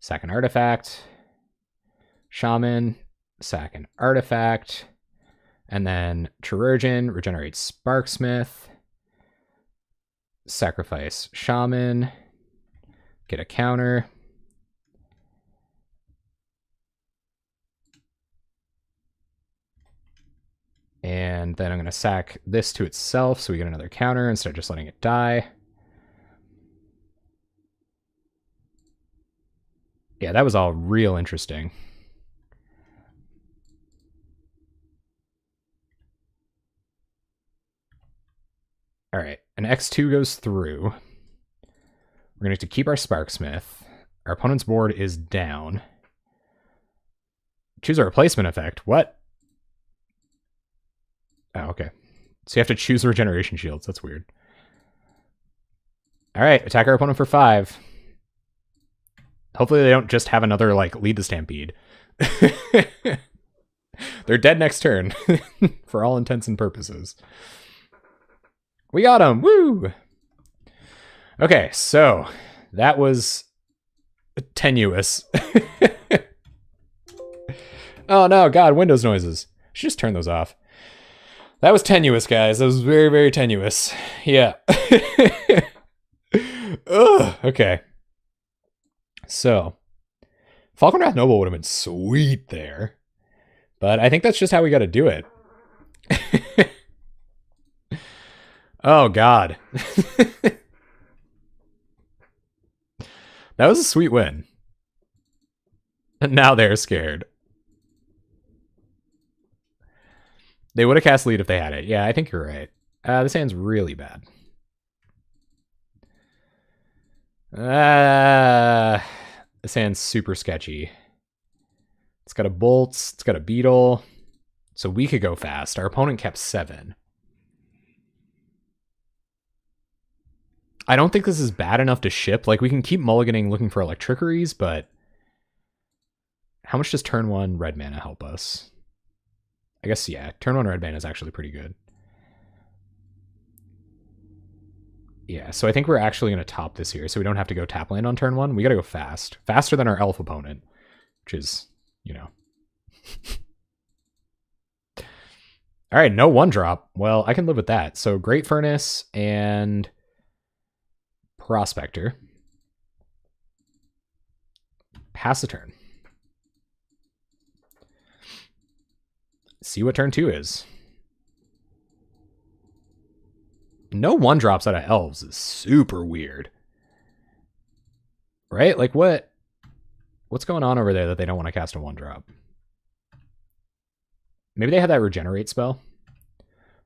sack an artifact, Shaman, sack an artifact, and then Chirurgeon regenerates Sparksmith, sacrifice Shaman, get a counter. And then I'm going to sack this to itself so we get another counter instead of just letting it die. Yeah, that was all real interesting. All right, an X2 goes through. We're going to have to keep our Sparksmith. Our opponent's board is down. Choose a replacement effect. What? Oh, okay. So you have to choose regeneration shields. That's weird. All right, attack our opponent for 5. Hopefully they don't just have another, like, lead the Stampede. They're dead next turn, for all intents and purposes. We got him! Woo! Okay, so that was tenuous. Oh no, God, Windows noises. I should just turn those off. That was tenuous, guys. That was very, very tenuous. Yeah. Ugh, okay. So, Falconwrath Noble would have been sweet there. But I think that's just how we got to do it. Oh, God. That was a sweet win. And now they're scared. They would have cast lead if they had it. Yeah, I think you're right. This hand's really bad. This hand's super sketchy. It's got a Bolts. It's got a Beetle. So we could go fast. Our opponent kept 7. I don't think this is bad enough to ship. Like, we can keep mulliganing looking for Electriceries, but how much does turn 1 red mana help us? I guess, yeah, turn 1 red mana is actually pretty good. Yeah, so I think we're actually going to top this here, so we don't have to go tap land on turn 1. We got to go fast. Faster than our elf opponent, which is, you know. All right, no 1-drop. Well, I can live with that. So Great Furnace and Prospector. Pass the turn. See what turn 2 is. No 1-drops out of elves is super weird. Right? Like, what's going on over there that they don't want to cast a 1-drop? Maybe they have that regenerate spell.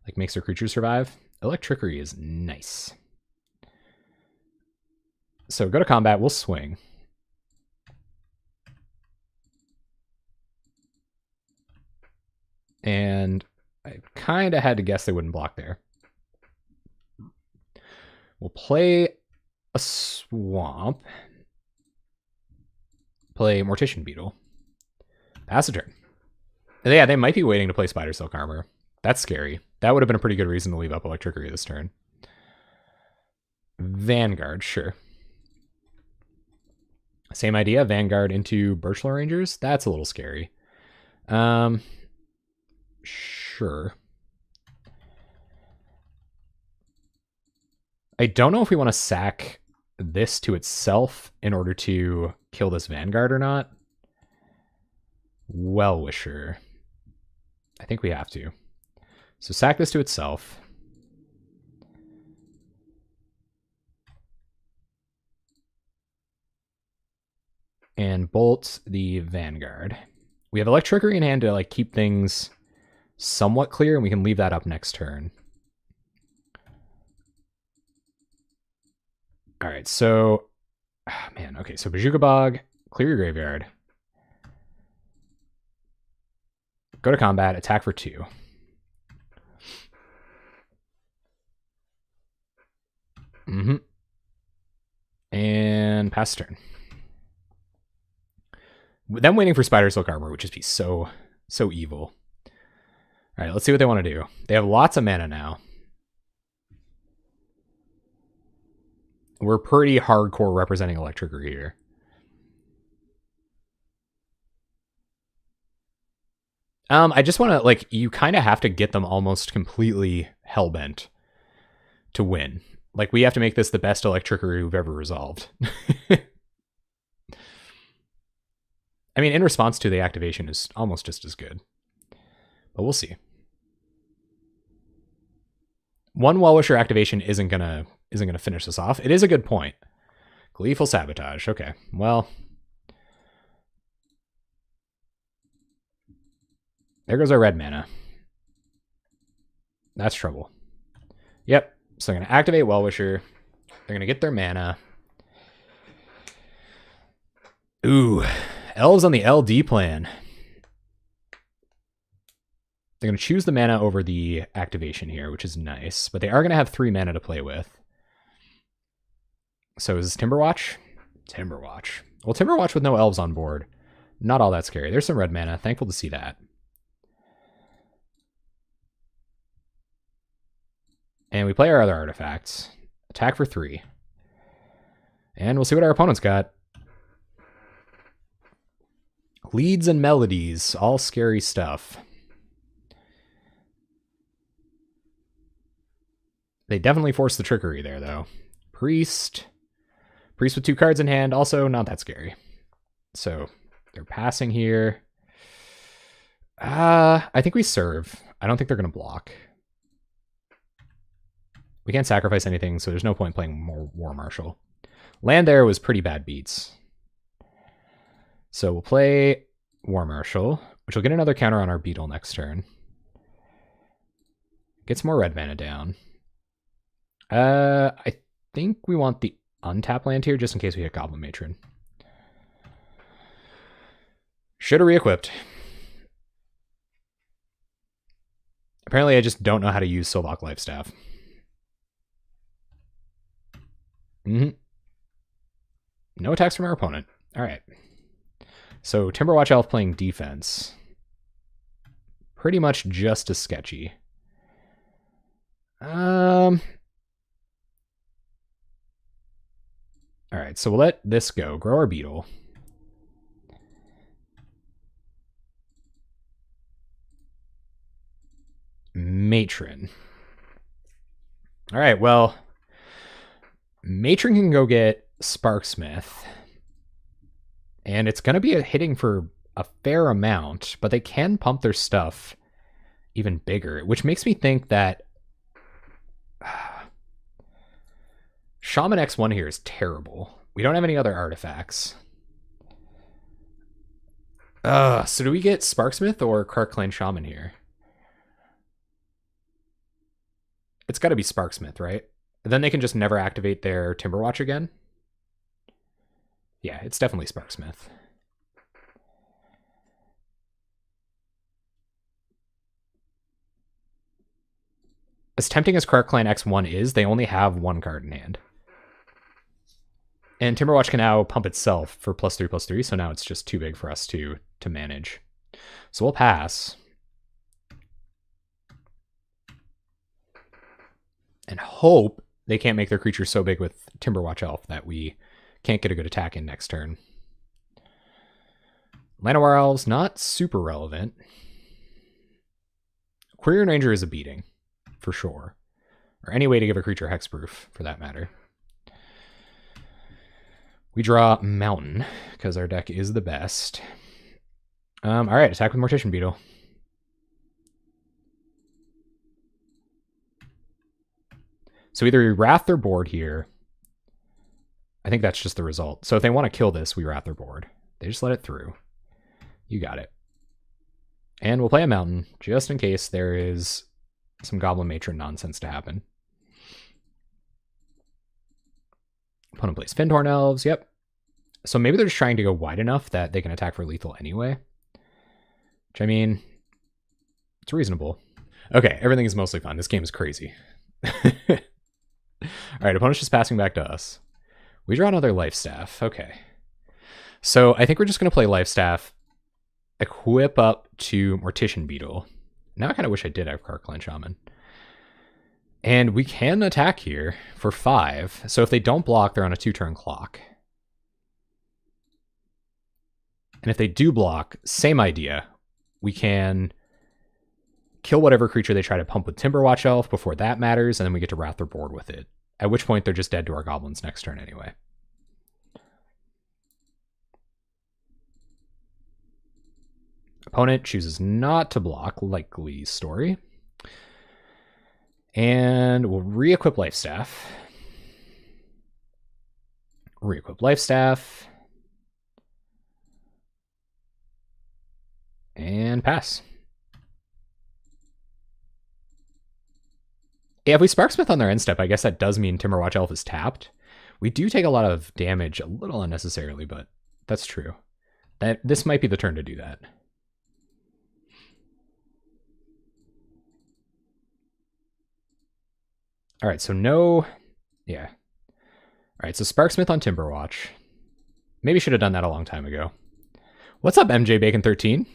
Like, makes their creatures survive. Electricity is nice. So go to combat, we'll swing. And I kind of had to guess they wouldn't block there. We'll play a swamp. Play Mortician Beetle. Pass a turn. And yeah, they might be waiting to play Spider Silk Armor. That's scary. That would have been a pretty good reason to leave up Electricity this turn. Vanguard, sure. Same idea, Vanguard into Birchlow Rangers. That's a little scary. Sure. I don't know if we want to sack this to itself in order to kill this Vanguard or not. Well-wisher. I think we have to. So sack this to itself. And bolt the Vanguard. We have Electricity in hand to like keep things somewhat clear, and we can leave that up next turn. All right, so, man, okay, so Bojuka Bog, clear your graveyard. Go to combat, attack for 2. And pass turn. Them waiting for Spider Silk Armor would just be so evil. All right, let's see what they want to do. They have lots of mana now. We're pretty hardcore representing Electricity here. I just want to, like, you kind of have to get them almost completely hellbent to win. Like, we have to make this the best Electricity we've ever resolved. I mean, in response to the activation is almost just as good. But we'll see. One Well-Wisher activation isn't gonna finish this off. It is a good point. Gleeful Sabotage. Okay, well, there goes our red mana. That's trouble. Yep. So I'm gonna activate Well-Wisher. They're gonna get their mana. Ooh, elves on the LD plan. They're going to choose the mana over the activation here, which is nice. But they are going to have 3 mana to play with. So is this Timberwatch? Timberwatch. Well, Timberwatch with no elves on board. Not all that scary. There's some red mana. Thankful to see that. And we play our other artifacts. Attack for 3. And we'll see what our opponent's got. Leads and melodies, all scary stuff. They definitely forced the trickery there, though. Priest. Priest with 2 cards in hand, also not that scary. So they're passing here. I think we serve. I don't think they're going to block. We can't sacrifice anything, so there's no point playing more War Marshal. Land there was pretty bad beats. So we'll play War Marshal, which will get another counter on our Beetle next turn. Get some more red mana down. I think we want the untap land here just in case we hit Goblin Matron. Should have re-equipped. Apparently I just don't know how to use Sylvok Lifestaff. No attacks from our opponent. Alright. So Timberwatch Elf playing defense. Pretty much just as sketchy. Alright, so we'll let this go. Grow our Beetle. Matron. Alright, well, Matron can go get Sparksmith. And it's going to be hitting for a fair amount, but they can pump their stuff even bigger, which makes me think that Shaman X1 here is terrible. We don't have any other artifacts. So do we get Sparksmith or Karkclan Shaman here? It's got to be Sparksmith, right? Then they can just never activate their Timberwatch again. Yeah, it's definitely Sparksmith. As tempting as Karkclan X1 is, they only have 1 card in hand. And Timberwatch can now pump itself for +3/+3, so now it's just too big for us to manage. So we'll pass. And hope they can't make their creature so big with Timberwatch Elf that we can't get a good attack in next turn. Llanowar Elves, not super relevant. Quirion Ranger is a beating, for sure. Or any way to give a creature hexproof, for that matter. We draw Mountain, because our deck is the best. Alright, attack with Mortician Beetle. So either we wrath their board here. I think that's just the result. So if they want to kill this, we wrath their board. They just let it through. You got it. And we'll play a Mountain, just in case there is some Goblin Matron nonsense to happen. Opponent plays Findhorn Elves, yep. So maybe they're just trying to go wide enough that they can attack for lethal anyway. Which, I mean, it's reasonable. Okay, everything is mostly fine. This game is crazy. Alright, opponent's just passing back to us. We draw another Lifestaff. Okay. So I think we're just going to play Lifestaff, equip up to Mortician Beetle. Now I kind of wish I did have Karkclan Shaman. And we can attack here for 5. So if they don't block, they're on a 2-turn clock. And if they do block, same idea. We can kill whatever creature they try to pump with Timberwatch Elf before that matters, and then we get to wrath their board with it. At which point they're just dead to our goblins next turn anyway. Opponent chooses not to block, like Lee's story. And we'll re-equip Lifestaff. Re-equip Lifestaff. And pass. Yeah, if we Sparksmith on their end step, I guess that does mean Timberwatch Elf is tapped. We do take a lot of damage, a little unnecessarily, but that's true. This might be the turn to do that. All right, so no... Yeah. All right, so Sparksmith on Timberwatch. Maybe should have done that a long time ago. What's up, MJ Bacon 13?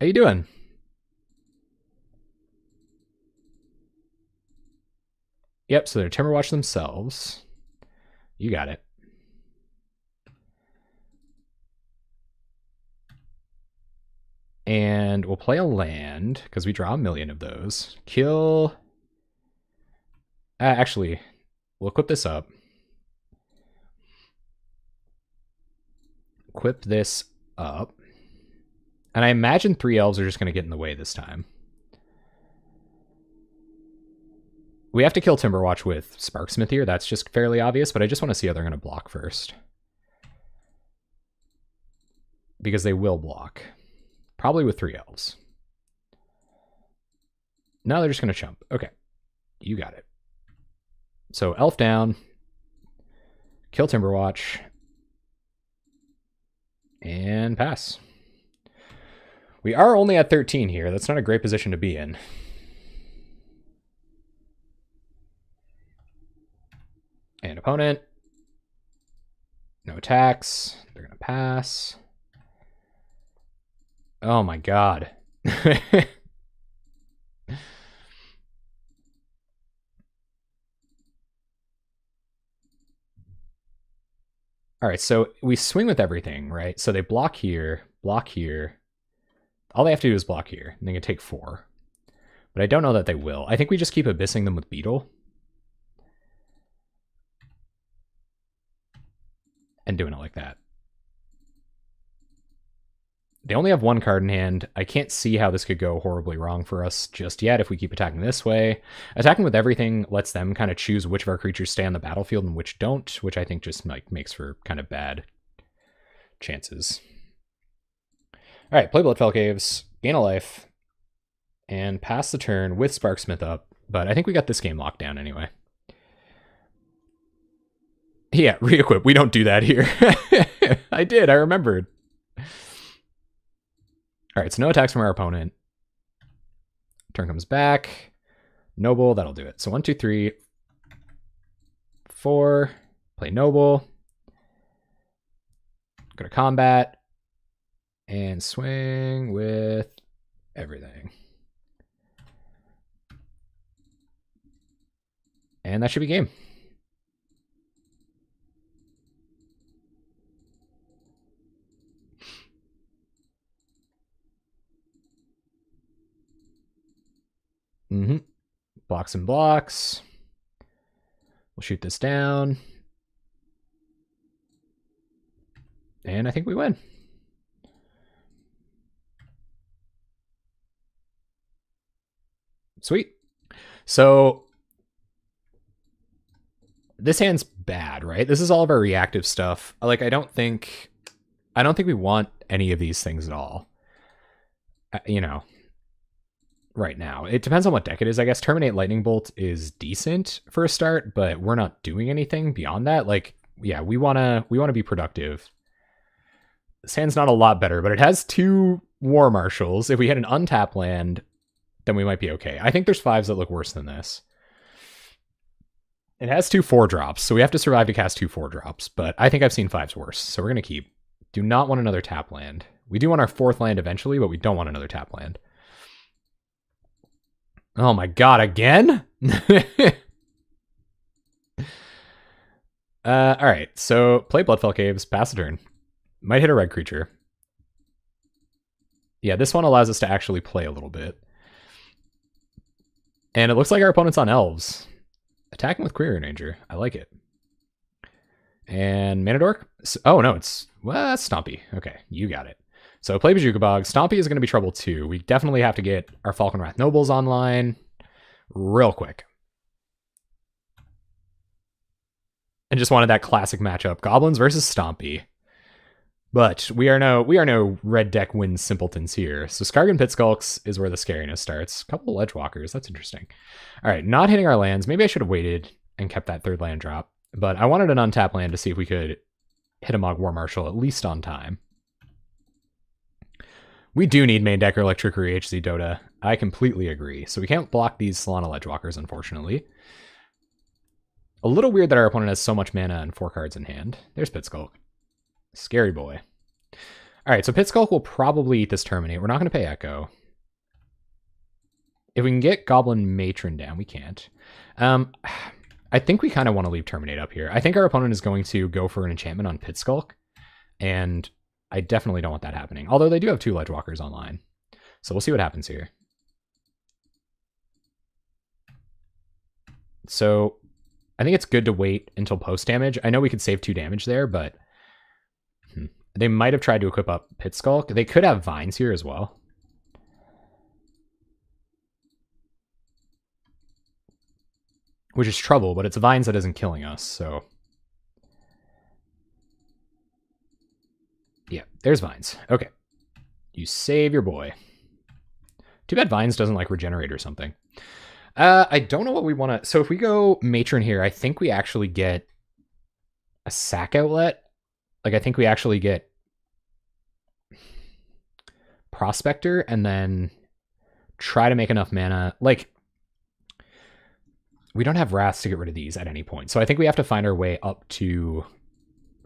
How you doing? Yep, so they're Timberwatch themselves. You got it. And we'll play a land, because we draw 1,000,000 of those. Kill... actually, we'll equip this up. Equip this up. And I imagine 3 elves are just going to get in the way this time. We have to kill Timberwatch with Sparksmith here. That's just fairly obvious, but I just want to see how they're going to block first. Because they will block. Probably with 3 elves. No, they're just going to chump. Okay. You got it. So elf down. Kill Timberwatch. And pass. We are only at 13 here. That's not a great position to be in. And opponent. No attacks. They're going to pass. Oh my god. Alright, so we swing with everything, right? So they block here, block here. All they have to do is block here, and they can take 4. But I don't know that they will. I think we just keep abyssing them with Beetle. And doing it like that. They only have 1 card in hand. I can't see how this could go horribly wrong for us just yet if we keep attacking this way. Attacking with everything lets them kind of choose which of our creatures stay on the battlefield and which don't, which I think just like makes for kind of bad chances. All right, play Bloodfell Caves, gain a life, and pass the turn with Sparksmith up. But I think we got this game locked down anyway. Yeah, re-equip. We don't do that here. I did. I remembered. All right, so no attacks from our opponent. Turn comes back. Noble, that'll do it. So 1, 2, 3, 4. Play Noble. Go to combat. And swing with everything. And that should be game. Blocks and blocks. We'll shoot this down. And I think we win. Sweet. So this hand's bad, right? This is all of our reactive stuff. Like, I don't think we want any of these things at all. You know, right now. It depends on what deck it is, I guess. Terminate Lightning Bolt is decent for a start, but we're not doing anything beyond that. Like, yeah, we wanna be productive. This hand's not a lot better, but it has 2 War Marshals. If we had an untap land, then we might be okay. I think there's 5s that look worse than this. It has 2 4-drops, so we have to survive to cast 2 4-drops, but I think I've seen 5s worse, so we're going to keep. Do not want another tap land. We do want our 4th land eventually, but we don't want another tap land. Oh my god, again? Alright, so play Bloodfell Caves, pass the turn. Might hit a red creature. Yeah, this one allows us to actually play a little bit. And it looks like our opponent's on elves. Attacking with Query Ranger. I like it. And Mana Dork? Oh, no, it's... Well, that's Stompy. Okay, you got it. So play Bajuka Bog. Stompy is going to be trouble too. We definitely have to get our Falconwrath Nobles online real quick. And just wanted that classic matchup. Goblins versus Stompy. But we are no red deck wins simpletons here. So Skargan Pitskulks is where the scariness starts. A couple of Ledgewalkers, that's interesting. All right, not hitting our lands. Maybe I should have waited and kept that 3rd land drop. But I wanted an untap land to see if we could hit a Mogg War Marshal at least on time. We do need main deck or Electric HZ Dota. I completely agree. So we can't block these Solana Ledgewalkers, unfortunately. A little weird that our opponent has so much mana and 4 cards in hand. There's Pitskulk. Scary boy. All right, so Pitskulk will probably eat this Terminate. We're not going to pay Echo. If we can get Goblin Matron down, we can't. I I think we kind of want to leave Terminate up here. I think our opponent is going to go for an enchantment on Pit Skulk, and I definitely don't want that happening. Although they do have 2 Ledgewalkers online. So we'll see what happens here. So I think it's good to wait until post damage. I know we could save 2 damage there, but they might have tried to equip up Pit Skulk. They could have Vines here as well. Which is trouble, but it's Vines that isn't killing us, so... Yeah, there's Vines. Okay. You save your boy. Too bad Vines doesn't, like, regenerate or something. I don't know what we want to... So if we go Matron here, I think we actually get a sack outlet. Like, I think we actually get Prospector and then try to make enough mana. Like, we don't have Wraths to get rid of these at any point. So I think we have to find our way up to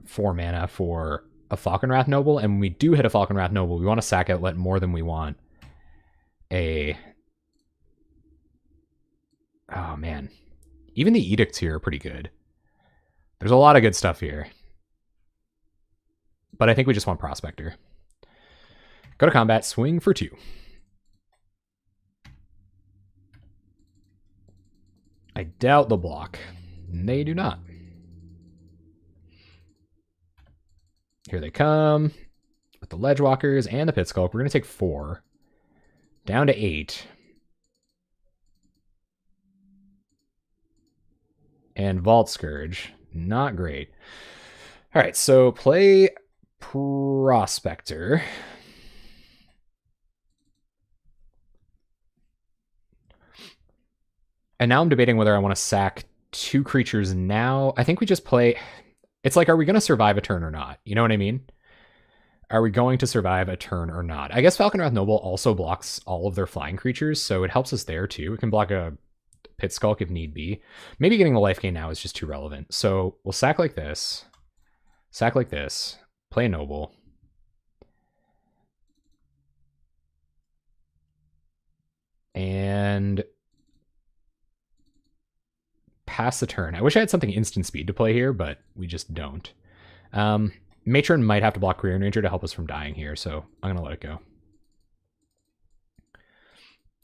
4 mana for a Falconwrath Noble. And when we do hit a Falconwrath Noble, we want a sack outlet more than we want a... Oh, man. Even the Edicts here are pretty good. There's a lot of good stuff here. But I think we just want Prospector. Go to combat, swing for 2. I doubt they'll block. They do not. Here they come with the Ledgewalkers and the Pit Skulk. We're going to take 4. Down to 8. And Vault Scourge. Not great. All right, so play Prospector. And now I'm debating whether I want to sack 2 creatures now. I think we just play... It's like, are we going to survive a turn or not? You know what I mean? Are we going to survive a turn or not? I guess Falconwrath Noble also blocks all of their flying creatures, so it helps us there too. It can block a Pit Skulk if need be. Maybe getting the life gain now is just too relevant. So we'll sack like this, play a Noble. And... pass the turn. I wish I had something instant speed to play here, but we just don't. Matron might have to block Career Ranger to help us from dying here, so I'm going to let it go.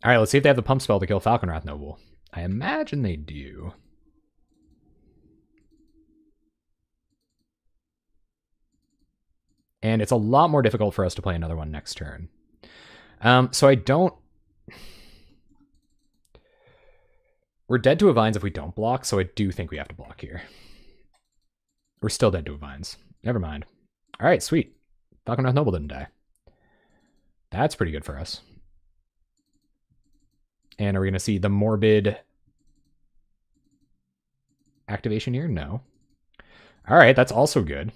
All right, let's see if they have the pump spell to kill Falconwrath Noble. I imagine they do. And it's a lot more difficult for us to play another one next turn. So I don't... We're dead to a Vines if we don't block, so I do think we have to block here. We're still dead to a Vines. Never mind. All right, sweet. Falconwrath Noble didn't die. That's pretty good for us. And are we going to see the Morbid activation here? No. All right, that's also good.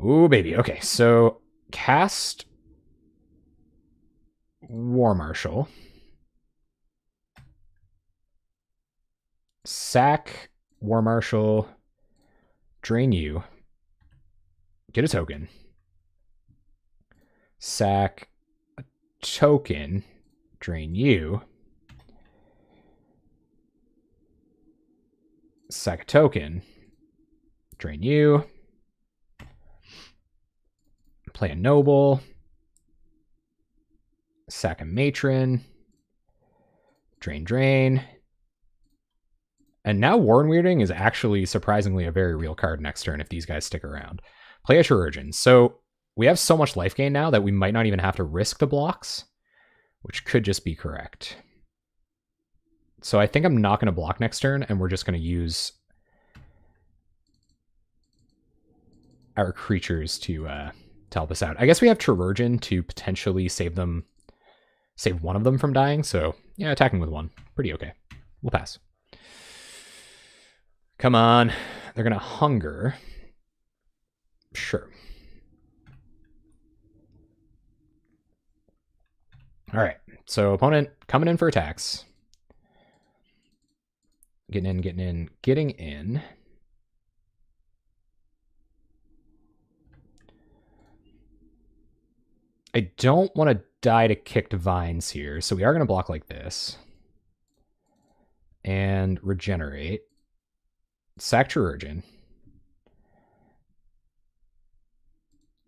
Ooh, baby. Okay, so cast War Marshal. Sack War Marshal, drain you, get a token, sack a token, drain you, sack a token, drain you, play a Noble, sack a Matron, drain. And now Warren Weirding is actually surprisingly a very real card next turn if these guys stick around. Play a Chirurgeon. So we have so much life gain now that we might not even have to risk the blocks, which could just be correct. So I think I'm not going to block next turn, and we're just going to use our creatures to help us out. I guess we have Chirurgeon to potentially save one of them from dying. So yeah, attacking with 1. Pretty okay. We'll pass. Come on. They're going to hunger. Sure. All right. So opponent coming in for attacks. Getting in. I don't want to die to kicked Vines here, so we are going to block like this. and regenerate. Sack Chirurgeon.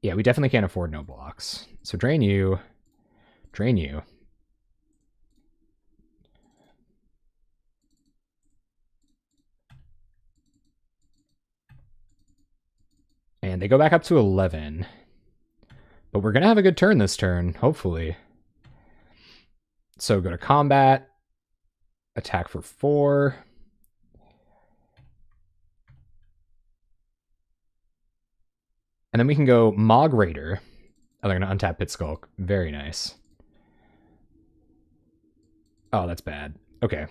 Yeah, we definitely can't afford no blocks. So drain you. Drain you. And they go back up to 11. But we're going to have a good turn this turn, hopefully. So go to combat. Attack for 4. And then we can go Mog Raider. Oh, they're going to untap Pit Skulk. Very nice. Oh, that's bad. Okay.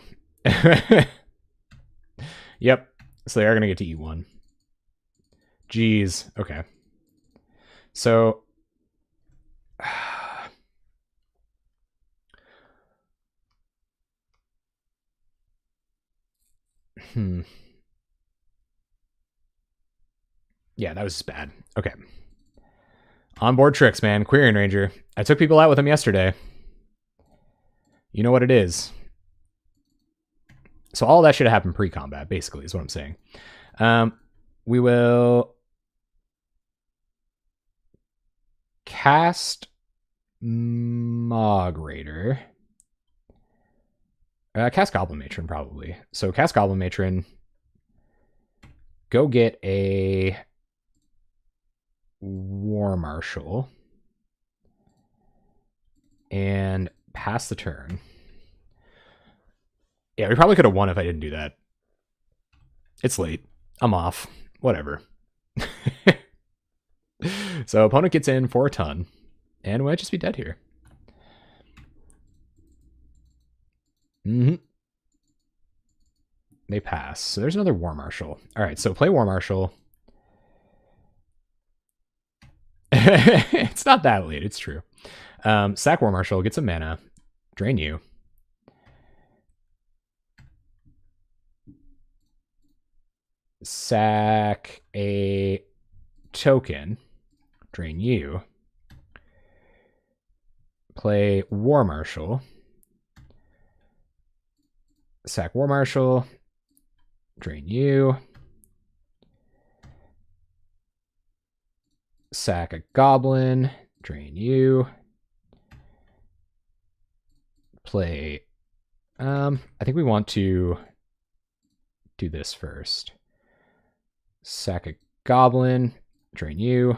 Yep. So they are going to get to eat one. Jeez. Okay. So... Yeah, that was just bad. Okay. Onboard tricks, man. Querying Ranger. I took people out with him yesterday. You know what it is. So all that should have happened pre-combat, basically, is what I'm saying. We will cast Mog Raider. Cast Goblin Matron, probably. So cast Goblin Matron. Go get a War Marshal. And pass the turn. Yeah, we probably could have won if I didn't do that. It's late. I'm off. Whatever. So opponent gets in for a ton. And we might just be dead here. They pass. So there's another War Marshal. All right, so play War Marshal. It's not that late. It's true. Sack War Marshal, get some mana. Drain you. Sack a token. Drain you. Play War Marshal. Sack War Marshal. Drain you. Sack a Goblin. Drain you. Play... I think we want to do this first. Sack a Goblin. Drain you.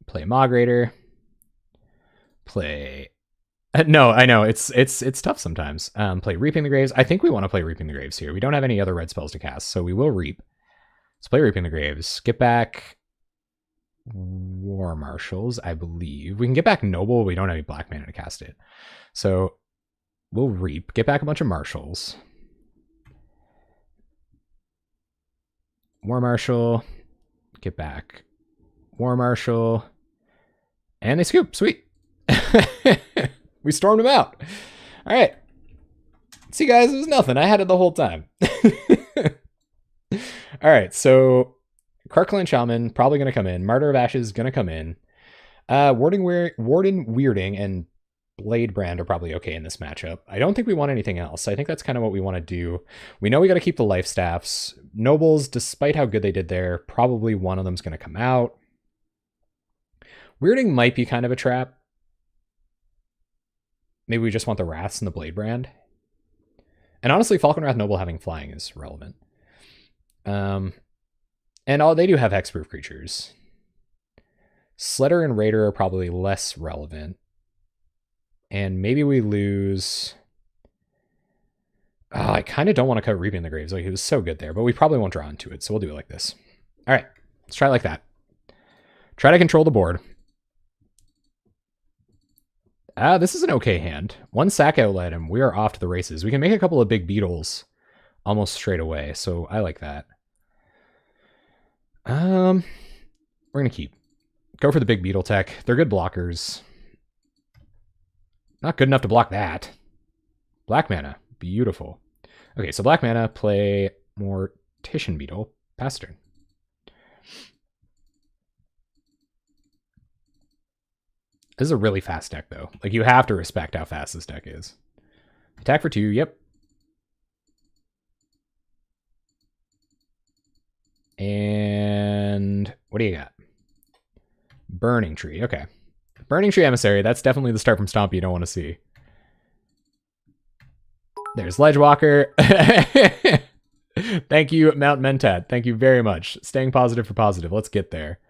Play Mog Raider. Play... No, I know. It's tough sometimes. Play Reaping the Graves. I think we want to play Reaping the Graves here. We don't have any other red spells to cast, so we will Reap. Let's play Reaping the Graves. Get back War Marshals, I believe. We can get back Noble. We don't have any black mana to cast it. So we'll Reap. Get back a bunch of Marshals. War Marshal. Get back War Marshal. And they scoop. Sweet. We stormed them out. All right. See, guys, it was nothing. I had it the whole time. All right, so Karkalan Shaman probably going to come in. Martyr of Ashes going to come in. Warden Weirding and Blade Brand are probably okay in this matchup. I don't think we want anything else. I think that's kind of what we want to do. We know we got to keep the life staffs. Nobles, despite how good they did there, probably one of them's going to come out. Weirding might be kind of a trap. Maybe we just want the Wraths and the Blade Brand. And honestly, Falcon Wrath Noble having flying is relevant. And they do have hexproof creatures. Sledder and Raider are probably less relevant. And maybe we lose... Oh, I kind of don't want to cut Reaping the Graves. Like, he was so good there, but we probably won't draw into it, so we'll do it like this. All right, let's try it like that. Try to control the board. This is an okay hand. One sack outlet and we are off to the races. We can make a couple of big beetles almost straight away, so I like that. We're going to keep. Go for the big beetle tech. They're good blockers. Not good enough to block that. Black mana. Beautiful. Okay, so black mana, play Mortician Beetle. Pass turn. This is a really fast deck, though. Like, you have to respect how fast this deck is. Attack for 2, yep. And what do you got? Burning Tree. Okay. Burning Tree Emissary. That's definitely the start from Stompy you don't want to see. There's Ledgewalker. Thank you, Mount Mentat. Thank you very much. Staying positive for positive. Let's get there.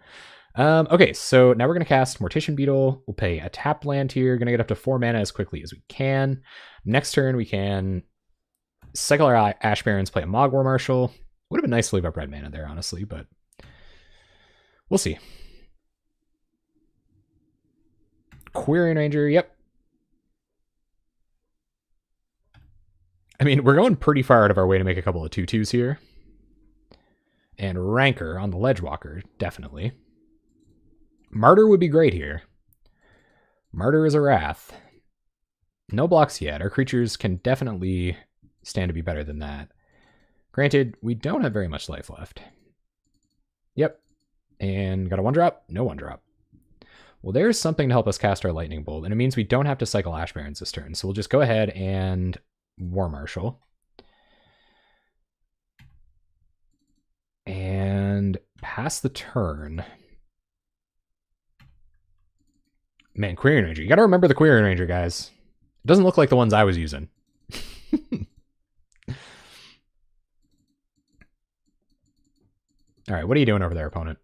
Okay, so now we're going to cast Mortician Beetle. We'll pay a tapped land here. Going to get up to 4 mana as quickly as we can. Next turn, we can cycle our Ash Barrens, play a Mogwar Marshal. Would have been nice to leave up red mana there, honestly, but we'll see. Quirion Ranger, yep. I mean, we're going pretty far out of our way to make a couple of 2/2s here. And Rancor on the Ledgewalker, definitely. Martyr would be great here. Martyr is a Wrath. No blocks yet. Our creatures can definitely stand to be better than that. Granted, we don't have very much life left. Yep. And got a 1-drop? No 1-drop. Well, there's something to help us cast our Lightning Bolt, and it means we don't have to cycle Ash Barrens this turn. So we'll just go ahead and War Marshal. And pass the turn. Man, Quirion Ranger. You gotta remember the Quirion Ranger, guys. It doesn't look like the ones I was using. Alright, what are you doing over there, opponent?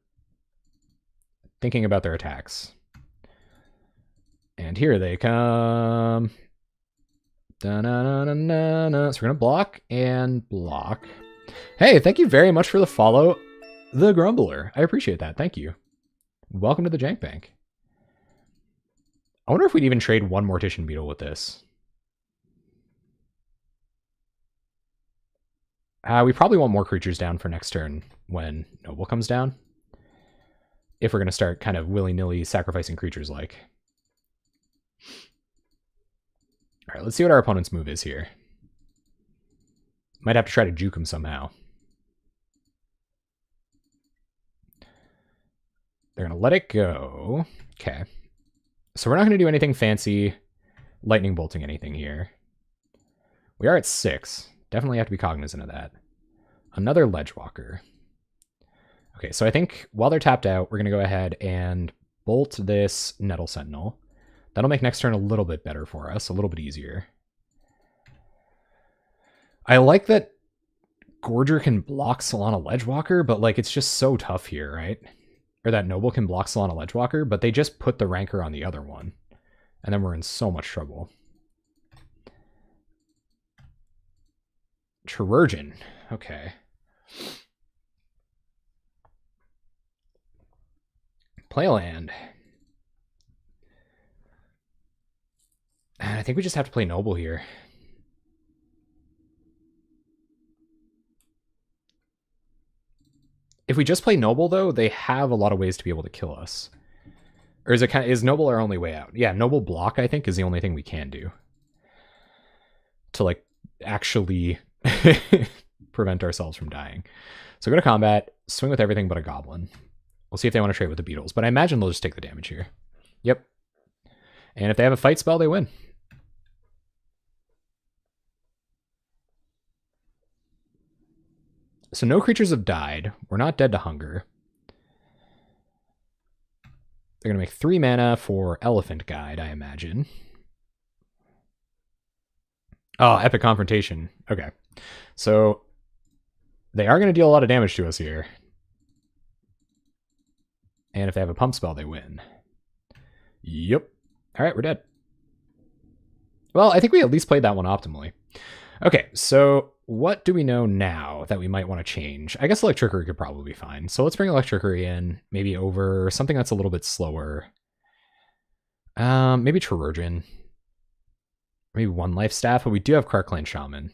Thinking about their attacks. And here they come. Da-na-na-na-na-na. So we're going to block and block. Hey, thank you very much for the follow, The Grumbler. I appreciate that. Thank you. Welcome to the Jank Bank. I wonder if we'd even trade one Mortician Beetle with this. We probably want more creatures down for next turn when Noble comes down. If we're going to start kind of willy-nilly sacrificing creatures like. All right, let's see what our opponent's move is here. Might have to try to juke him somehow. They're going to let it go. Okay. So we're not going to do anything fancy lightning bolting anything here. We are at 6. Definitely have to be cognizant of that. Another Ledgewalker. Okay, so I think while they're tapped out, we're going to go ahead and bolt this Nettle Sentinel. That'll make next turn a little bit better for us, a little bit easier. I like that Gorger can block Solana Ledgewalker, but like it's just so tough here, right? Or that Noble can block Solana Ledgewalker, but they just put the Rancor on the other one. And then we're in so much trouble. Chirurgeon. Okay. Play a land. And I think we just have to play Noble here. If we just play Noble, though, they have a lot of ways to be able to kill us. Or is it kind of, is Noble our only way out? Yeah, Noble block, I think, is the only thing we can do. To, like, actually prevent ourselves from dying. So go to combat, swing with everything but a Goblin. We'll see if they want to trade with the Beetles, but I imagine they'll just take the damage here. Yep. And if they have a fight spell, they win. So no creatures have died. We're not dead to hunger. They're going to make 3 mana for Elephant Guide, I imagine. Oh, Epic Confrontation. Okay. So they are going to deal a lot of damage to us here. And if they have a pump spell, they win. Yep. All right, we're dead. Well, I think we at least played that one optimally. Okay, so what do we know now that we might want to change? I guess Electrickery could probably be fine. So let's bring Electrickery in, maybe over something that's a little bit slower. Maybe Chirurgeon. Maybe 1 Life Staff, but we do have Karkland Shaman.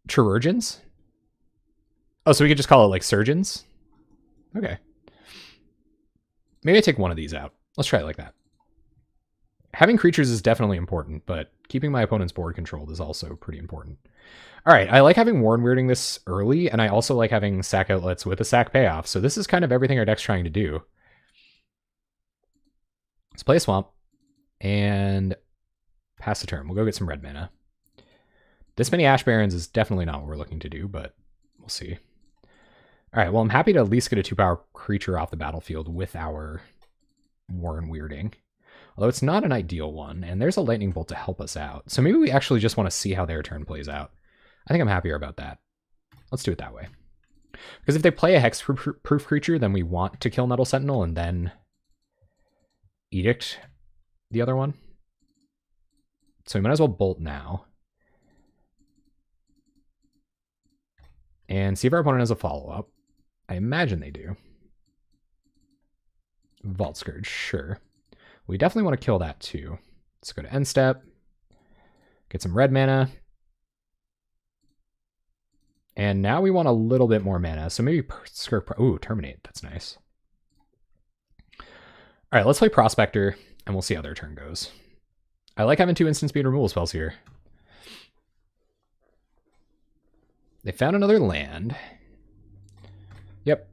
Chirurgeons? Oh, so we could just call it like Surgeons? Okay. Maybe I take one of these out. Let's try it like that. Having creatures is definitely important, but keeping my opponent's board controlled is also pretty important. All right, I like having Warren Weirding this early, and I also like having sack outlets with a sack payoff, so this is kind of everything our deck's trying to do. Let's play a Swamp, and pass the turn. We'll go get some red mana. This many Ash Barons is definitely not what we're looking to do, but we'll see. All right, well, I'm happy to at least get a 2-power creature off the battlefield with our Warren Weirding. Although it's not an ideal one, and there's a Lightning Bolt to help us out. So maybe we actually just want to see how their turn plays out. I think I'm happier about that. Let's do it that way. Because if they play a Hex-proof creature, then we want to kill Nettle Sentinel and then Edict the other one. So we might as well Bolt now. And see if our opponent has a follow-up. I imagine they do. Vault Scourge, sure. We definitely want to kill that too. Let's go to end step. Get some red mana. And now we want a little bit more mana. So maybe ooh, Terminate. That's nice. All right, let's play Prospector, and we'll see how their turn goes. I like having 2 instant speed removal spells here. They found another land. Yep.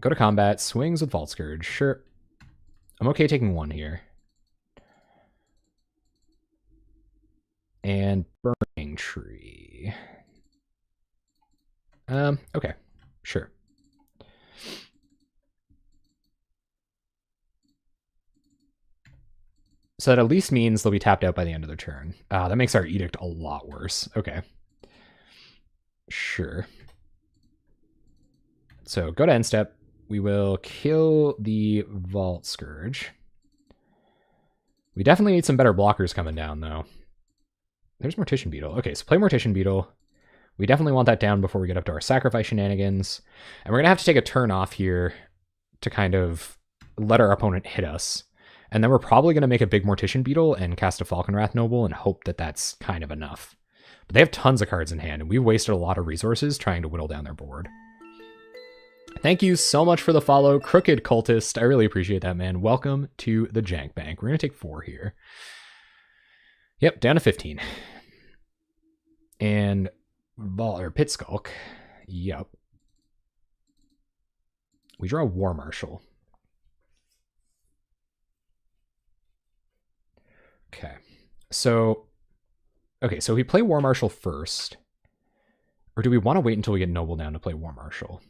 Go to combat. Swings with Vault Scourge. Sure. I'm okay taking 1 here. And Burning Tree. Okay. Sure. So that at least means they'll be tapped out by the end of their turn. That makes our Edict a lot worse. Okay. Sure. So go to end step. We will kill the Vault Scourge. We definitely need some better blockers coming down, though. There's Mortician Beetle. Okay, so play Mortician Beetle. We definitely want that down before we get up to our sacrifice shenanigans. And we're going to have to take a turn off here to kind of let our opponent hit us. And then we're probably going to make a big Mortician Beetle and cast a Falconwrath Noble and hope that that's kind of enough. But they have tons of cards in hand, and we've wasted a lot of resources trying to whittle down their board. Thank you so much for the follow, Crooked Cultist. I really appreciate that, man. Welcome to the Jank Bank. We're going to take 4 here. Yep, down to 15. And Pit Skulk. Yep. We draw a War Marshal. Okay. So we play War Marshal first. Or do we want to wait until we get Noble down to play War Marshal?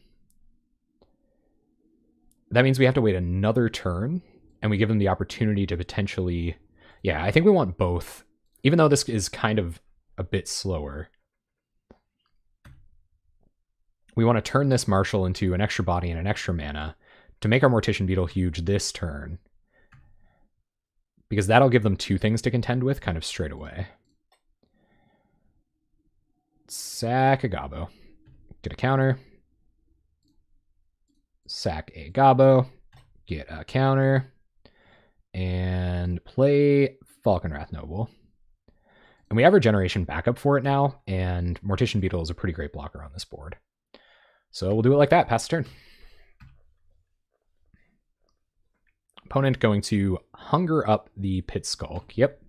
That means we have to wait another turn, and we give them the opportunity to potentially... Yeah, I think we want both. Even though this is kind of a bit slower. We want to turn this Marshal into an extra body and an extra mana to make our Mortician Beetle huge this turn. Because that'll give them 2 things to contend with kind of straight away. Sack a Gabo. Get a counter. Sack a Gabo. Get a counter. And play Falconwrath Noble. And we have Regeneration backup for it now, and Mortician Beetle is a pretty great blocker on this board. So we'll do it like that, pass the turn. Opponent going to Hunger up the Pit Skulk. Yep,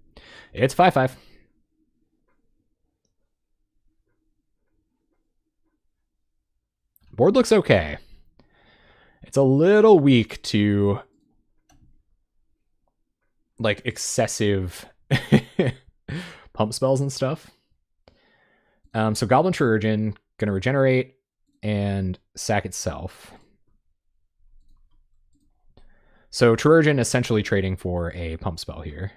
it's 5/5. Board looks okay. It's a little weak to like excessive pump spells and stuff. So Goblin Chirurgeon gonna regenerate and sack itself. So Chirurgeon essentially trading for a pump spell here.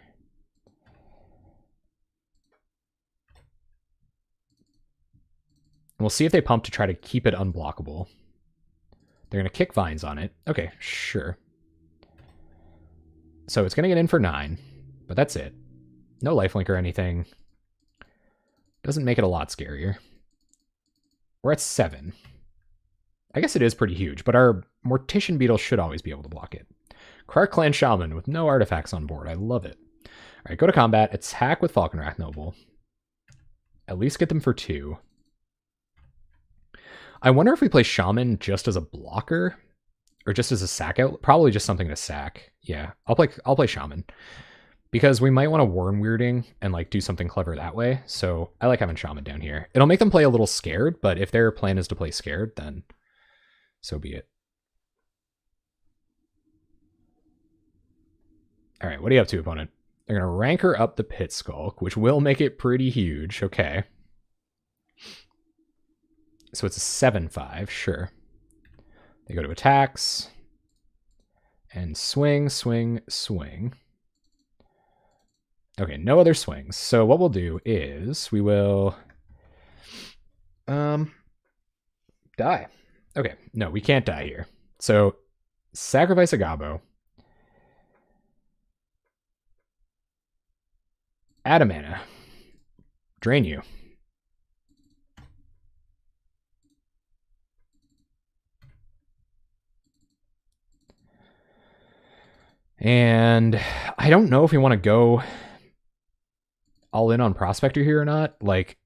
We'll see if they pump to try to keep it unblockable. They're going to kick Vines on it. Okay, sure. So it's going to get in for 9, but that's it. No lifelink or anything. Doesn't make it a lot scarier. We're at 7. I guess it is pretty huge, but our Mortician Beetle should always be able to block it. Krark Clan Shaman with no artifacts on board. I love it. All right, go to combat. Attack with Falconwrath Noble. At least get them for 2. I wonder if we play Shaman just as a blocker or just as a sack out. Probably just something to sack. Yeah, I'll play Shaman because we might want to Warren Weirding and like do something clever that way. So I like having Shaman down here. It'll make them play a little scared, but if their plan is to play scared, then so be it. All right, what are you up to, opponent? They're going to Rancor up the Pit Skulk, which will make it pretty huge. Okay. So it's a 7-5, sure. They go to attacks. And swing, swing, swing. Okay, no other swings. So what we'll do is we will die. Okay, no, we can't die here. So sacrifice a Gabo. Add a mana. Drain you. And I don't know if we want to go all in on Prospector here or not. Like,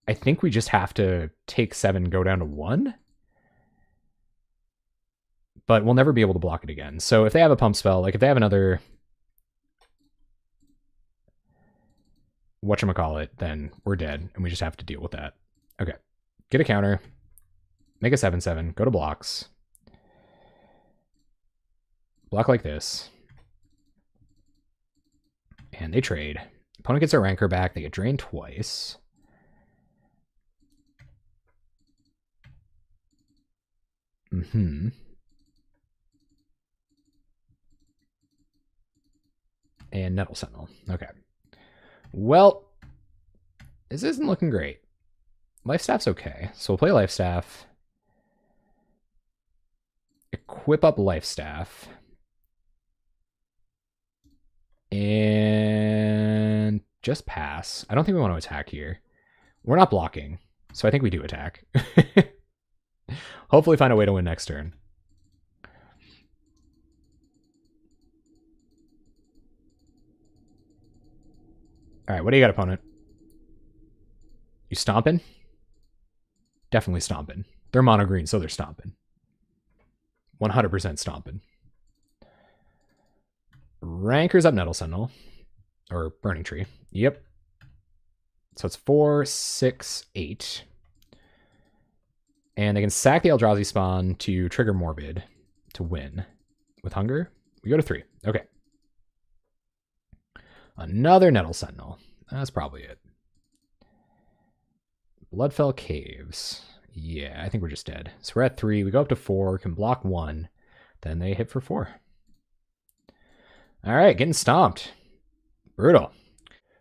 I think we just have to take 7, go down to 1. But we'll never be able to block it again. So if they have a pump spell, like if they have another whatchamacallit, then we're dead, and we just have to deal with that. Okay. Get a counter. Make a 7/7. Go to blocks. Block like this. And they trade. Opponent gets their Rancor back. They get drained twice. And Nettle Sentinel. Okay. Well, this isn't looking great. Lifestaff's okay. So we'll play Lifestaff. Equip up Lifestaff. And just pass. I don't think we want to attack here. We're not blocking, so I think we do attack. Hopefully find a way to win next turn. All right, what do you got, opponent? You stomping? Definitely stomping. They're mono green, so they're stomping. 100% stomping. Rancors up Nettle Sentinel. Or Burning Tree. Yep. So it's 4, 6, 8. And they can sack the Eldrazi spawn to trigger Morbid to win. With Hunger, we go to 3. Okay. Another Nettle Sentinel. That's probably it. Bloodfell Caves. Yeah, I think we're just dead. So we're at 3. We go up to 4. Can block 1. Then they hit for 4. All right, getting stomped. Brutal.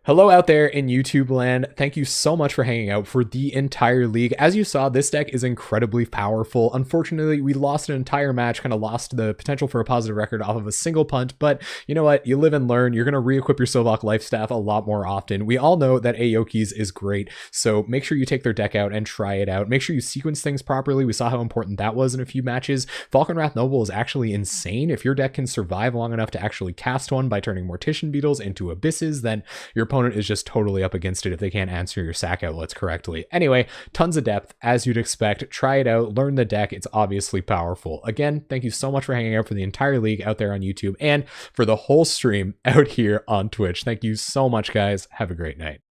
Hello out there in YouTube land. Thank you so much for hanging out for the entire league. As you saw, this deck is incredibly powerful. Unfortunately, we lost an entire match, kind of lost the potential for a positive record off of a single punt, but you know what? You live and learn. You're going to re-equip your Sovok Lifestaff a lot more often. We all know that Aokis is great, so make sure you take their deck out and try it out. Make sure you sequence things properly. We saw how important that was in a few matches. Falconwrath Noble is actually insane. If your deck can survive long enough to actually cast one by turning Mortician Beetles into Abysses, then your opponent is just totally up against it if they can't answer your sack outlets correctly. Anyway, tons of depth, as you'd expect. Try it out, learn the deck. It's obviously powerful. Again, thank you so much for hanging out for the entire league out there on YouTube and for the whole stream out here on Twitch. Thank you so much, guys. Have a great night.